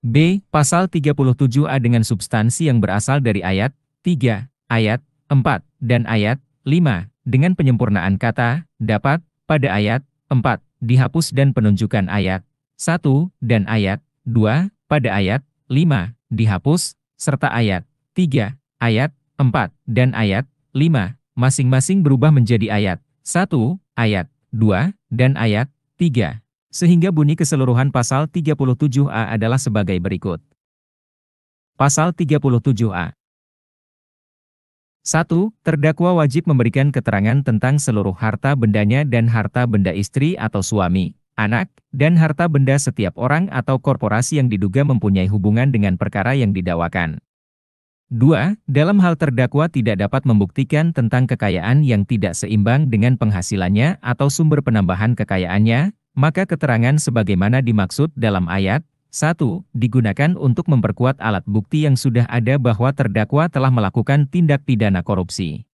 B. Pasal 37A dengan substansi yang berasal dari ayat 3, ayat 4, dan ayat 5, dengan penyempurnaan kata, dapat, pada ayat 4, dihapus dan penunjukan ayat 1 dan ayat 2, pada ayat 5, dihapus, serta ayat 3, ayat 4, dan ayat 5, masing-masing berubah menjadi ayat 1, ayat 2, dan ayat 3. Sehingga bunyi keseluruhan pasal 37A adalah sebagai berikut. Pasal 37A. 1. Terdakwa wajib memberikan keterangan tentang seluruh harta bendanya dan harta benda istri atau suami, anak, dan harta benda setiap orang atau korporasi yang diduga mempunyai hubungan dengan perkara yang didakwakan. 2. Dalam hal terdakwa tidak dapat membuktikan tentang kekayaan yang tidak seimbang dengan penghasilannya atau sumber penambahan kekayaannya, maka keterangan sebagaimana dimaksud dalam ayat 1. Digunakan untuk memperkuat alat bukti yang sudah ada bahwa terdakwa telah melakukan tindak pidana korupsi.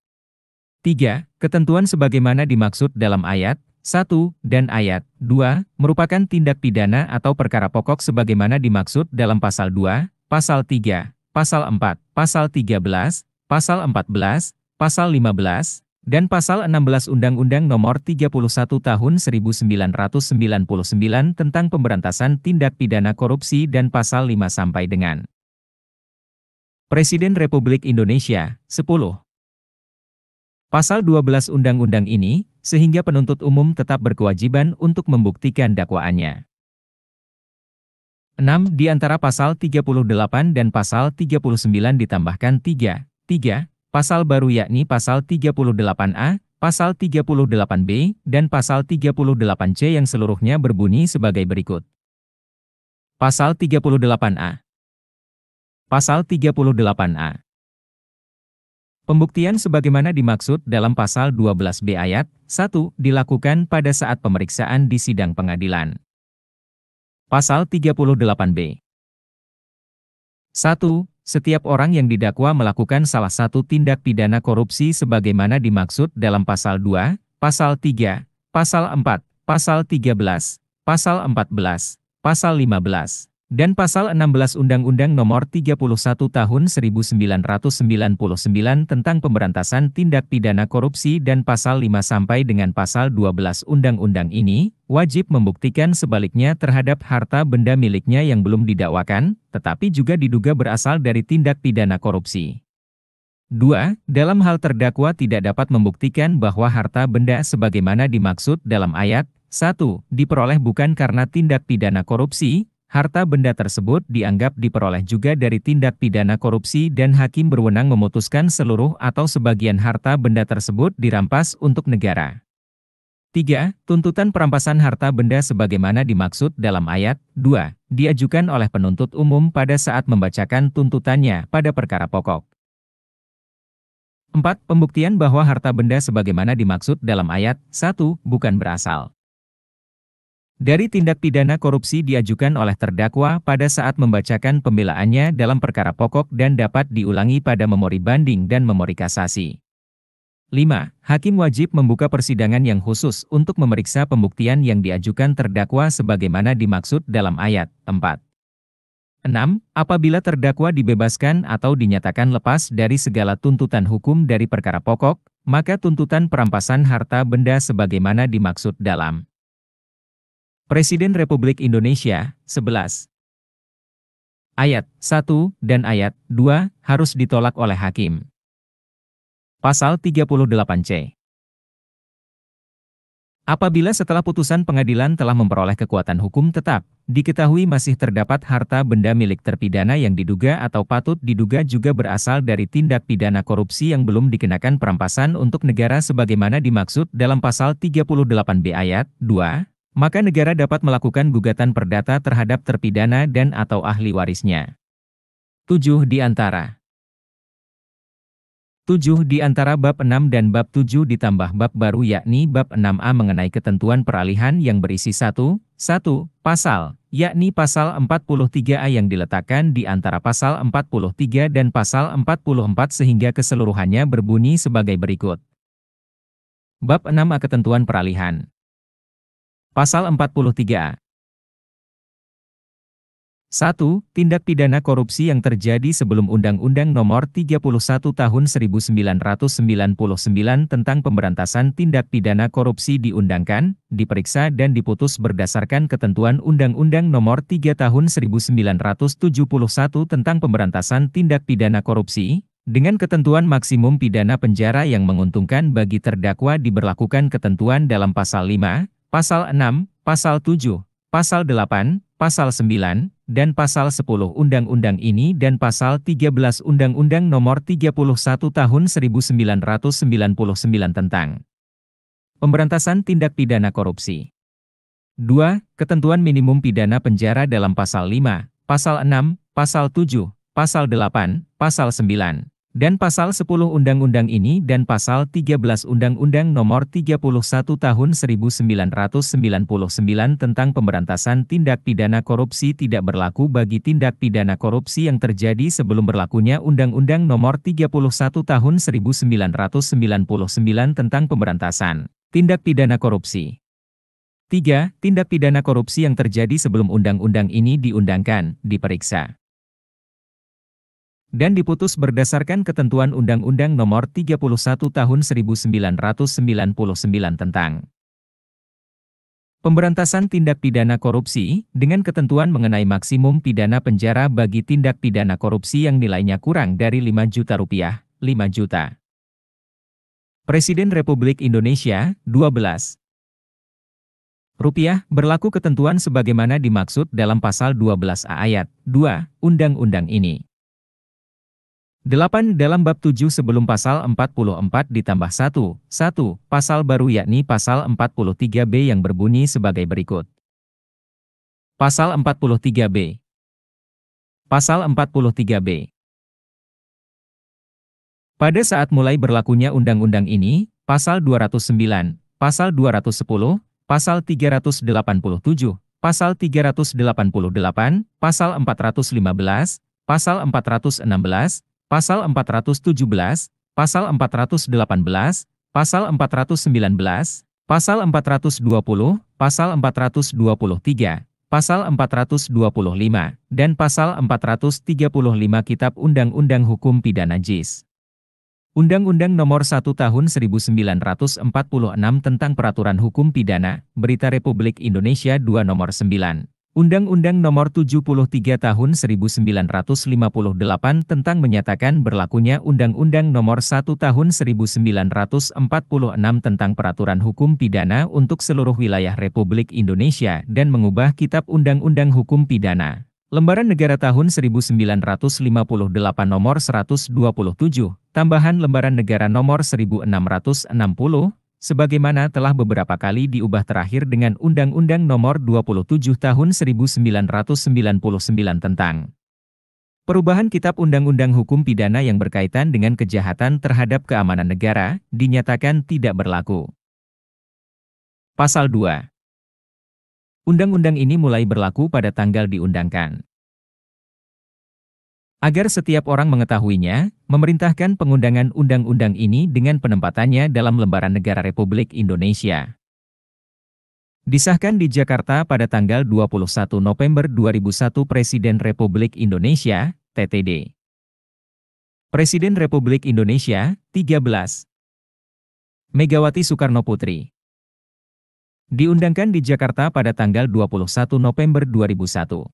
3. Ketentuan sebagaimana dimaksud dalam ayat 1, dan ayat 2, merupakan tindak pidana atau perkara pokok sebagaimana dimaksud dalam pasal 2, pasal 3, pasal 4, pasal 13, pasal 14, pasal 15, dan pasal 16 Undang-Undang Nomor 31 Tahun 1999 tentang Pemberantasan Tindak Pidana Korupsi dan pasal 5 sampai dengan Presiden Republik Indonesia, 10. Pasal 12 Undang-Undang ini, sehingga penuntut umum tetap berkewajiban untuk membuktikan dakwaannya. 6. Di antara pasal 38 dan pasal 39 ditambahkan 3 pasal baru yakni pasal 38A, pasal 38B, dan pasal 38C yang seluruhnya berbunyi sebagai berikut. Pasal 38A. Pasal 38A. Pembuktian sebagaimana dimaksud dalam pasal 12B ayat 1 dilakukan pada saat pemeriksaan di sidang pengadilan. Pasal 38B. 1. Setiap orang yang didakwa melakukan salah satu tindak pidana korupsi sebagaimana dimaksud dalam pasal 2, pasal 3, pasal 4, pasal 13, pasal 14, pasal 15, dan pasal 16 Undang-Undang Nomor 31 Tahun 1999 tentang Pemberantasan Tindak Pidana Korupsi dan pasal 5 sampai dengan pasal 12 Undang-Undang ini, wajib membuktikan sebaliknya terhadap harta benda miliknya yang belum didakwakan, tetapi juga diduga berasal dari tindak pidana korupsi. 2. Dalam hal terdakwa tidak dapat membuktikan bahwa harta benda sebagaimana dimaksud dalam ayat 1 diperoleh bukan karena tindak pidana korupsi, harta benda tersebut dianggap diperoleh juga dari tindak pidana korupsi dan hakim berwenang memutuskan seluruh atau sebagian harta benda tersebut dirampas untuk negara. 3. Tuntutan perampasan harta benda sebagaimana dimaksud dalam ayat 2 diajukan oleh penuntut umum pada saat membacakan tuntutannya pada perkara pokok. 4. Pembuktian bahwa harta benda sebagaimana dimaksud dalam ayat 1 bukan berasal dari tindak pidana korupsi diajukan oleh terdakwa pada saat membacakan pembelaannya dalam perkara pokok dan dapat diulangi pada memori banding dan memori kasasi. 5. Hakim wajib membuka persidangan yang khusus untuk memeriksa pembuktian yang diajukan terdakwa sebagaimana dimaksud dalam ayat 4. 6. Apabila terdakwa dibebaskan atau dinyatakan lepas dari segala tuntutan hukum dari perkara pokok, maka tuntutan perampasan harta benda sebagaimana dimaksud dalam Presiden Republik Indonesia, 11. Ayat 1 dan ayat 2 harus ditolak oleh hakim. Pasal 38C. Apabila setelah putusan pengadilan telah memperoleh kekuatan hukum tetap, diketahui masih terdapat harta benda milik terpidana yang diduga atau patut diduga juga berasal dari tindak pidana korupsi yang belum dikenakan perampasan untuk negara sebagaimana dimaksud dalam pasal 38B ayat 2, maka negara dapat melakukan gugatan perdata terhadap terpidana dan atau ahli warisnya. 7 di antara bab 6 dan bab 7 ditambah bab baru yakni bab 6A mengenai ketentuan peralihan yang berisi 1 pasal, yakni pasal 43A yang diletakkan di antara pasal 43 dan pasal 44 sehingga keseluruhannya berbunyi sebagai berikut. Bab 6A ketentuan peralihan. Pasal 43A. 1. Tindak pidana korupsi yang terjadi sebelum Undang-Undang Nomor 31 Tahun 1999 tentang Pemberantasan Tindak Pidana Korupsi diundangkan, diperiksa dan diputus berdasarkan ketentuan Undang-Undang Nomor 3 Tahun 1971 tentang Pemberantasan Tindak Pidana Korupsi, dengan ketentuan maksimum pidana penjara yang menguntungkan bagi terdakwa diberlakukan ketentuan dalam pasal 5, pasal 6, pasal 7, pasal 8, pasal 9, dan pasal 10 Undang-Undang ini dan pasal 13 Undang-Undang Nomor 31 Tahun 1999 tentang Pemberantasan Tindak Pidana Korupsi. 2. Ketentuan minimum pidana penjara dalam pasal 5, pasal 6, pasal 7, pasal 8, pasal 9. Dan pasal 10 Undang-Undang ini dan pasal 13 Undang-Undang Nomor 31 Tahun 1999 tentang Pemberantasan Tindak Pidana Korupsi tidak berlaku bagi tindak pidana korupsi yang terjadi sebelum berlakunya Undang-Undang Nomor 31 Tahun 1999 tentang Pemberantasan Tindak Pidana Korupsi. 3. Tindak pidana korupsi yang terjadi sebelum undang-undang ini diundangkan, diperiksa dan diputus berdasarkan ketentuan Undang-Undang Nomor 31 Tahun 1999 tentang Pemberantasan Tindak Pidana Korupsi, dengan ketentuan mengenai maksimum pidana penjara bagi tindak pidana korupsi yang nilainya kurang dari 5 juta rupiah, 5 juta. Presiden Republik Indonesia, 12. Rupiah, berlaku ketentuan sebagaimana dimaksud dalam pasal 12A ayat 2, Undang-Undang ini. 8. Dalam bab 7 sebelum pasal 44 ditambah 1 pasal baru yakni pasal 43B yang berbunyi sebagai berikut. Pasal 43B. Pasal 43B. Pada saat mulai berlakunya undang-undang ini, pasal 209, pasal 210, pasal 387, pasal 388, pasal 415, pasal 416, pasal 417, pasal 418, pasal 419, pasal 420, pasal 423, pasal 425, dan pasal 435 Kitab Undang-Undang Hukum Pidana JIS. Undang-Undang Nomor 1 Tahun 1946 tentang Peraturan Hukum Pidana, Berita Republik Indonesia 2 Nomor 9. Undang-Undang Nomor 73 Tahun 1958 tentang menyatakan berlakunya Undang-Undang Nomor 1 Tahun 1946 tentang Peraturan Hukum Pidana untuk seluruh wilayah Republik Indonesia dan mengubah Kitab Undang-Undang Hukum Pidana. Lembaran Negara Tahun 1958 Nomor 127, tambahan Lembaran Negara Nomor 1660, sebagaimana telah beberapa kali diubah terakhir dengan Undang-Undang Nomor 27 Tahun 1999 tentang perubahan Kitab Undang-Undang Hukum Pidana yang berkaitan dengan kejahatan terhadap keamanan negara, dinyatakan tidak berlaku. Pasal 2. Undang-undang ini mulai berlaku pada tanggal diundangkan. Agar setiap orang mengetahuinya, memerintahkan pengundangan undang-undang ini dengan penempatannya dalam Lembaran Negara Republik Indonesia. Disahkan di Jakarta pada tanggal 21 November 2001 Presiden Republik Indonesia, TTD. Presiden Republik Indonesia, 13. Megawati Soekarnoputri. Diundangkan di Jakarta pada tanggal 21 November 2001.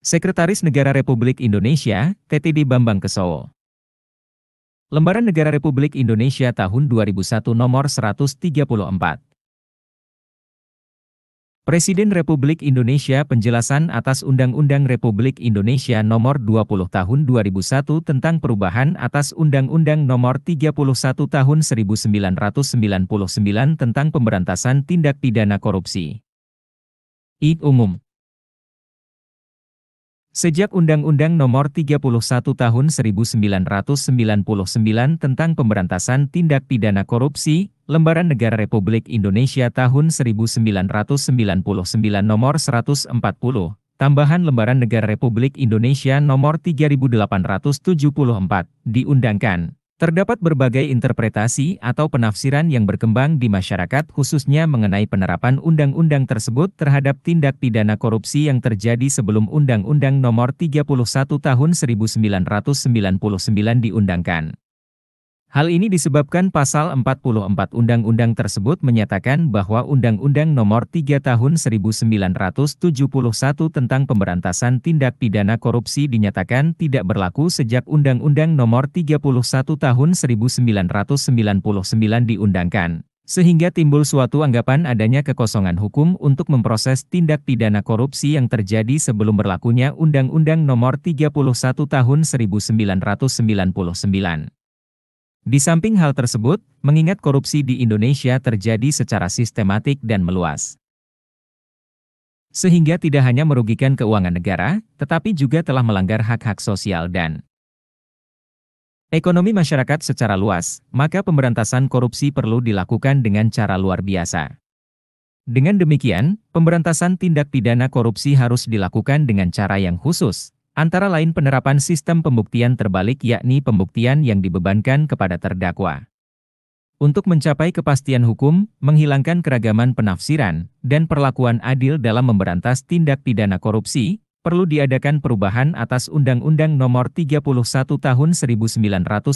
Sekretaris Negara Republik Indonesia, TTD Bambang Kesowo. Lembaran Negara Republik Indonesia tahun 2001 Nomor 134. Presiden Republik Indonesia penjelasan atas Undang-Undang Republik Indonesia Nomor 20 Tahun 2001 tentang perubahan atas Undang-Undang Nomor 31 Tahun 1999 tentang pemberantasan tindak pidana korupsi. Umum. Sejak Undang-Undang Nomor 31 Tahun 1999 tentang pemberantasan tindak pidana korupsi, Lembaran Negara Republik Indonesia tahun 1999 Nomor 140, tambahan Lembaran Negara Republik Indonesia Nomor 3874, diundangkan. Terdapat berbagai interpretasi atau penafsiran yang berkembang di masyarakat khususnya mengenai penerapan undang-undang tersebut terhadap tindak pidana korupsi yang terjadi sebelum Undang-Undang Nomor 31 Tahun 1999 diundangkan. Hal ini disebabkan pasal 44 Undang-Undang tersebut menyatakan bahwa Undang-Undang Nomor 3 Tahun 1971 tentang pemberantasan tindak pidana korupsi dinyatakan tidak berlaku sejak Undang-Undang Nomor 31 Tahun 1999 diundangkan, sehingga timbul suatu anggapan adanya kekosongan hukum untuk memproses tindak pidana korupsi yang terjadi sebelum berlakunya Undang-Undang Nomor 31 Tahun 1999. Di samping hal tersebut, mengingat korupsi di Indonesia terjadi secara sistematik dan meluas, sehingga tidak hanya merugikan keuangan negara, tetapi juga telah melanggar hak-hak sosial dan ekonomi masyarakat secara luas, maka pemberantasan korupsi perlu dilakukan dengan cara luar biasa. Dengan demikian, pemberantasan tindak pidana korupsi harus dilakukan dengan cara yang khusus. Antara lain penerapan sistem pembuktian terbalik yakni pembuktian yang dibebankan kepada terdakwa. Untuk mencapai kepastian hukum, menghilangkan keragaman penafsiran, dan perlakuan adil dalam memberantas tindak pidana korupsi, perlu diadakan perubahan atas Undang-Undang Nomor 31 Tahun 1999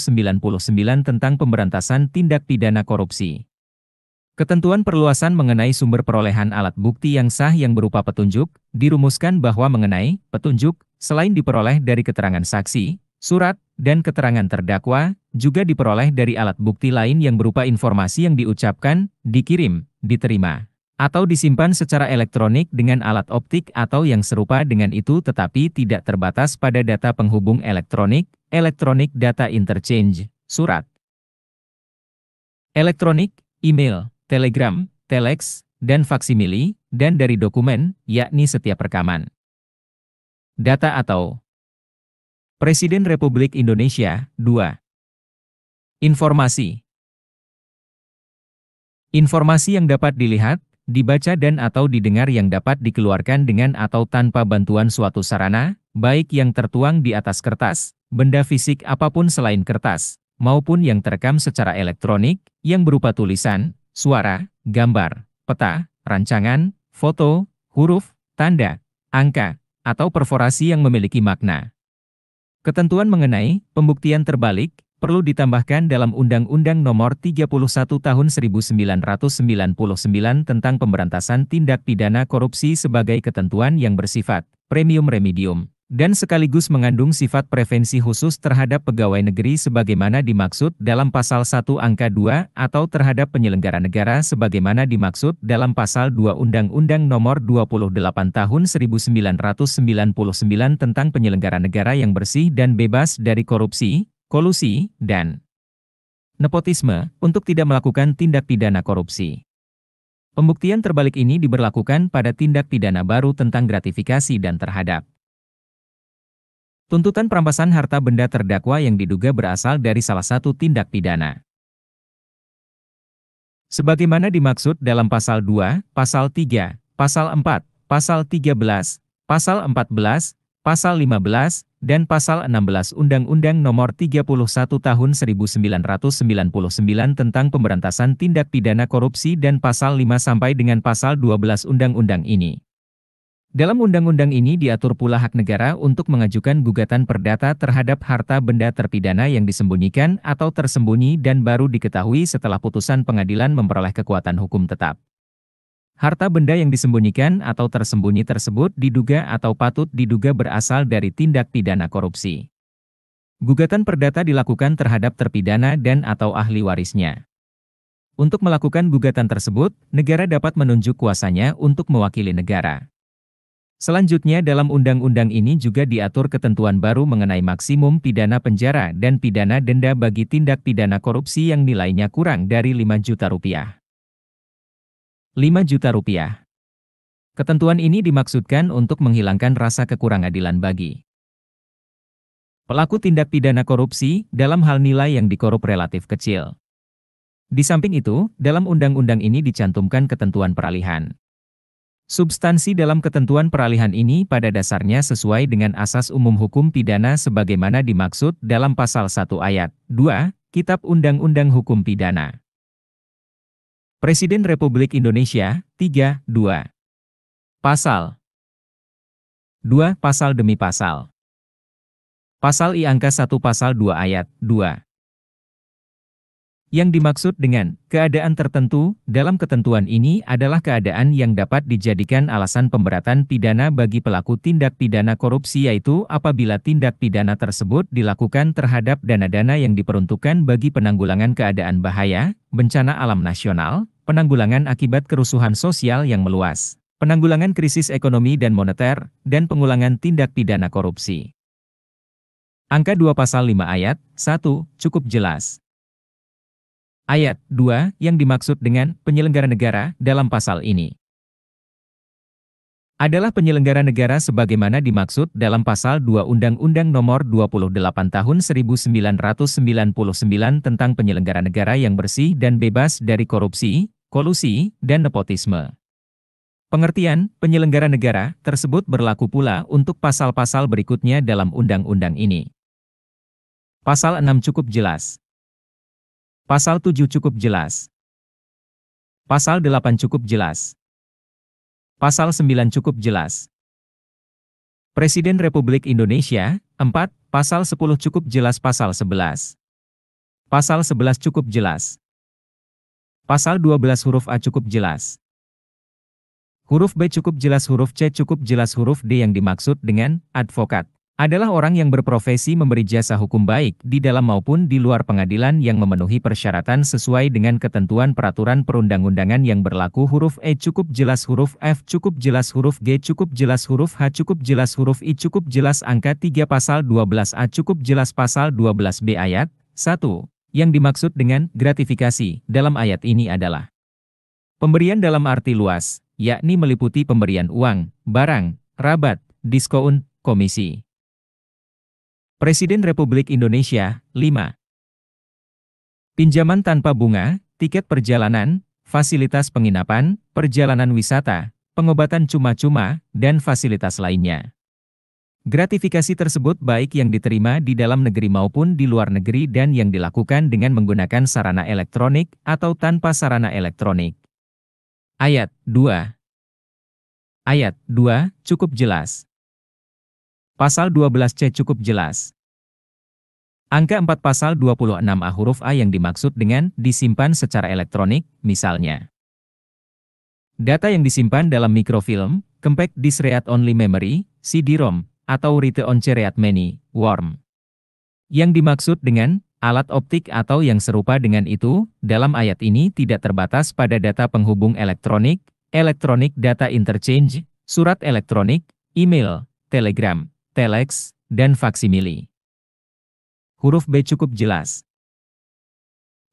tentang Pemberantasan Tindak Pidana Korupsi. Ketentuan perluasan mengenai sumber perolehan alat bukti yang sah yang berupa petunjuk, dirumuskan bahwa mengenai petunjuk, selain diperoleh dari keterangan saksi, surat, dan keterangan terdakwa, juga diperoleh dari alat bukti lain yang berupa informasi yang diucapkan, dikirim, diterima, atau disimpan secara elektronik dengan alat optik atau yang serupa dengan itu tetapi tidak terbatas pada data penghubung elektronik, elektronic data interchange, surat elektronik, email, telegram, telex, dan faksimili, dan dari dokumen, yakni setiap rekaman. Data atau Presiden Republik Indonesia, 2. Informasi. Informasi yang dapat dilihat, dibaca dan atau didengar yang dapat dikeluarkan dengan atau tanpa bantuan suatu sarana, baik yang tertuang di atas kertas, benda fisik apapun selain kertas, maupun yang terekam secara elektronik, yang berupa tulisan, suara, gambar, peta, rancangan, foto, huruf, tanda, angka, atau perforasi yang memiliki makna. Ketentuan mengenai pembuktian terbalik perlu ditambahkan dalam Undang-Undang Nomor 31 Tahun 1999 tentang Pemberantasan Tindak Pidana Korupsi sebagai ketentuan yang bersifat premium remedium dan sekaligus mengandung sifat prevensi khusus terhadap pegawai negeri sebagaimana dimaksud dalam Pasal 1 Angka 2 atau terhadap penyelenggara negara sebagaimana dimaksud dalam Pasal 2 Undang-Undang Nomor 28 Tahun 1999 tentang penyelenggara negara yang bersih dan bebas dari korupsi, kolusi, dan nepotisme, untuk tidak melakukan tindak pidana korupsi. Pembuktian terbalik ini diberlakukan pada tindak pidana baru tentang gratifikasi dan terhadap tuntutan perampasan harta benda terdakwa yang diduga berasal dari salah satu tindak pidana. Sebagaimana dimaksud dalam Pasal 2, Pasal 3, Pasal 4, Pasal 13, Pasal 14, Pasal 15, dan Pasal 16 Undang-Undang Nomor 31 Tahun 1999 tentang Pemberantasan Tindak Pidana Korupsi dan Pasal 5 sampai dengan Pasal 12 Undang-Undang ini. Dalam undang-undang ini diatur pula hak negara untuk mengajukan gugatan perdata terhadap harta benda terpidana yang disembunyikan atau tersembunyi dan baru diketahui setelah putusan pengadilan memperoleh kekuatan hukum tetap. Harta benda yang disembunyikan atau tersembunyi tersebut diduga atau patut diduga berasal dari tindak pidana korupsi. Gugatan perdata dilakukan terhadap terpidana dan atau ahli warisnya. Untuk melakukan gugatan tersebut, negara dapat menunjuk kuasanya untuk mewakili negara. Selanjutnya dalam undang-undang ini juga diatur ketentuan baru mengenai maksimum pidana penjara dan pidana denda bagi tindak pidana korupsi yang nilainya kurang dari 5 juta rupiah. 5 juta rupiah. Ketentuan ini dimaksudkan untuk menghilangkan rasa kekurangadilan bagi pelaku tindak pidana korupsi dalam hal nilai yang dikorup relatif kecil. Di samping itu, dalam undang-undang ini dicantumkan ketentuan peralihan. Substansi dalam ketentuan peralihan ini pada dasarnya sesuai dengan asas umum hukum pidana sebagaimana dimaksud dalam Pasal 1 Ayat 2, Kitab Undang-Undang Hukum Pidana. Presiden Republik Indonesia, 3, 2. Pasal 2. Pasal demi pasal. Pasal I Angka 1 Pasal 2 Ayat 2. Yang dimaksud dengan keadaan tertentu dalam ketentuan ini adalah keadaan yang dapat dijadikan alasan pemberatan pidana bagi pelaku tindak pidana korupsi yaitu apabila tindak pidana tersebut dilakukan terhadap dana-dana yang diperuntukkan bagi penanggulangan keadaan bahaya, bencana alam nasional, penanggulangan akibat kerusuhan sosial yang meluas, penanggulangan krisis ekonomi dan moneter, dan pengulangan tindak pidana korupsi. Angka 2 Pasal 5 Ayat 1 cukup jelas. Ayat 2 yang dimaksud dengan penyelenggara negara dalam pasal ini adalah penyelenggara negara sebagaimana dimaksud dalam Pasal 2 Undang-Undang Nomor 28 Tahun 1999 tentang penyelenggara negara yang bersih dan bebas dari korupsi, kolusi, dan nepotisme. Pengertian penyelenggara negara tersebut berlaku pula untuk pasal-pasal berikutnya dalam undang-undang ini. Pasal 6 cukup jelas. Pasal 7 cukup jelas. Pasal 8 cukup jelas. Pasal 9 cukup jelas. Presiden Republik Indonesia, 4. Pasal 10 cukup jelas. Pasal 11. Pasal 11 cukup jelas. Pasal 12 huruf A cukup jelas. Huruf B cukup jelas. Huruf C cukup jelas. Huruf D yang dimaksud dengan advokat adalah orang yang berprofesi memberi jasa hukum baik di dalam maupun di luar pengadilan yang memenuhi persyaratan sesuai dengan ketentuan peraturan perundang-undangan yang berlaku. Huruf E cukup jelas. Huruf F cukup jelas. Huruf G cukup jelas. Huruf H cukup jelas. Huruf I cukup jelas. Angka 3 pasal 12A cukup jelas. Pasal 12B ayat 1. Yang dimaksud dengan gratifikasi dalam ayat ini adalah pemberian dalam arti luas, yakni meliputi pemberian uang, barang, rabat, diskon, komisi. Presiden Republik Indonesia, 5. Pinjaman tanpa bunga, tiket perjalanan, fasilitas penginapan, perjalanan wisata, pengobatan cuma-cuma, dan fasilitas lainnya. Gratifikasi tersebut baik yang diterima di dalam negeri maupun di luar negeri dan yang dilakukan dengan menggunakan sarana elektronik atau tanpa sarana elektronik. Ayat 2. Ayat 2 cukup jelas. Pasal 12C cukup jelas. Angka 4 pasal 26A huruf A yang dimaksud dengan disimpan secara elektronik, misalnya data yang disimpan dalam mikrofilm, compact disk read-only memory, CD-ROM, atau write-on-read-many, WORM. Yang dimaksud dengan alat optik atau yang serupa dengan itu, dalam ayat ini tidak terbatas pada data penghubung elektronik, electronic data interchange, surat elektronik, email, telegram, telex, dan faksimili. Huruf B cukup jelas.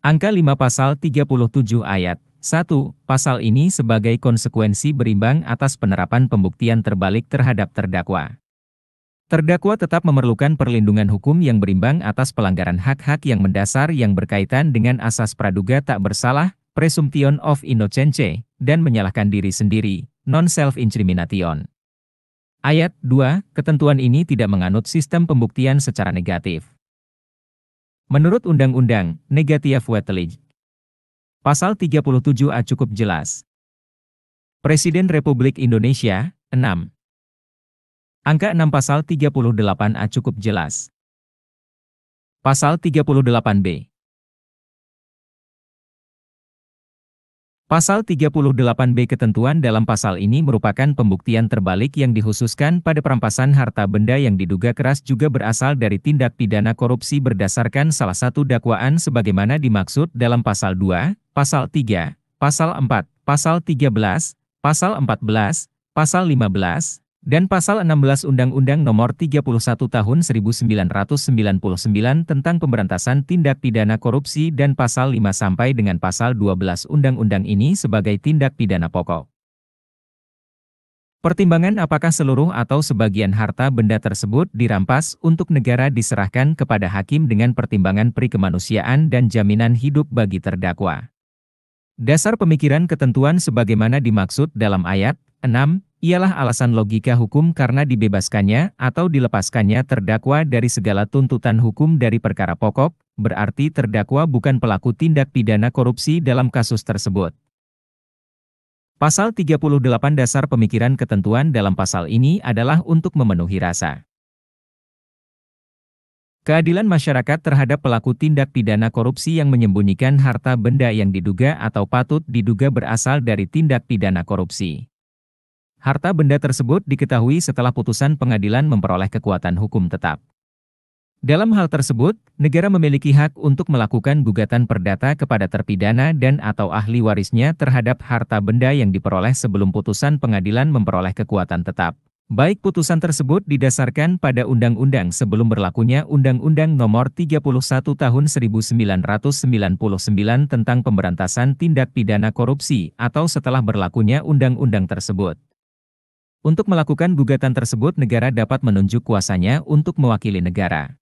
Angka 5 pasal 37 ayat 1, pasal ini sebagai konsekuensi berimbang atas penerapan pembuktian terbalik terhadap terdakwa. Terdakwa tetap memerlukan perlindungan hukum yang berimbang atas pelanggaran hak-hak yang mendasar yang berkaitan dengan asas praduga tak bersalah, presumption of innocence, dan menyalahkan diri sendiri, non-self-incrimination. Ayat 2, ketentuan ini tidak menganut sistem pembuktian secara negatif. Menurut Undang-Undang, Negative Weightage. Pasal 37A cukup jelas. Presiden Republik Indonesia, 6. Angka 6 pasal 38A cukup jelas. Pasal 38B. Pasal 38B ketentuan dalam pasal ini merupakan pembuktian terbalik yang dikhususkan pada perampasan harta benda yang diduga keras juga berasal dari tindak pidana korupsi berdasarkan salah satu dakwaan sebagaimana dimaksud dalam pasal 2, pasal 3, pasal 4, pasal 13, pasal 14, pasal 15, dan pasal 16 Undang-Undang Nomor 31 Tahun 1999 tentang Pemberantasan Tindak Pidana Korupsi dan pasal 5 sampai dengan pasal 12 Undang-Undang ini sebagai tindak pidana pokok. Pertimbangan apakah seluruh atau sebagian harta benda tersebut dirampas untuk negara diserahkan kepada hakim dengan pertimbangan perikemanusiaan dan jaminan hidup bagi terdakwa. Dasar pemikiran ketentuan sebagaimana dimaksud dalam ayat 6 ialah alasan logika hukum karena dibebaskannya atau dilepaskannya terdakwa dari segala tuntutan hukum dari perkara pokok, berarti terdakwa bukan pelaku tindak pidana korupsi dalam kasus tersebut. Pasal 38 dasar pemikiran ketentuan dalam pasal ini adalah untuk memenuhi rasa keadilan masyarakat terhadap pelaku tindak pidana korupsi yang menyembunyikan harta benda yang diduga atau patut diduga berasal dari tindak pidana korupsi. Harta benda tersebut diketahui setelah putusan pengadilan memperoleh kekuatan hukum tetap. Dalam hal tersebut, negara memiliki hak untuk melakukan gugatan perdata kepada terpidana dan atau ahli warisnya terhadap harta benda yang diperoleh sebelum putusan pengadilan memperoleh kekuatan tetap. Baik putusan tersebut didasarkan pada undang-undang sebelum berlakunya Undang-Undang Nomor 31 Tahun 1999 tentang Pemberantasan Tindak Pidana Korupsi atau setelah berlakunya undang-undang tersebut. Untuk melakukan gugatan tersebut negara dapat menunjuk kuasanya untuk mewakili negara.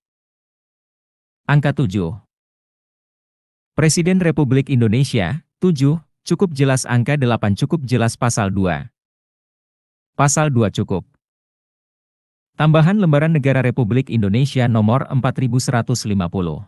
Angka 7. Presiden Republik Indonesia, 7, cukup jelas. Angka 8 cukup jelas. Pasal 2. Pasal 2 cukup. Tambahan Lembaran Negara Republik Indonesia Nomor 4150.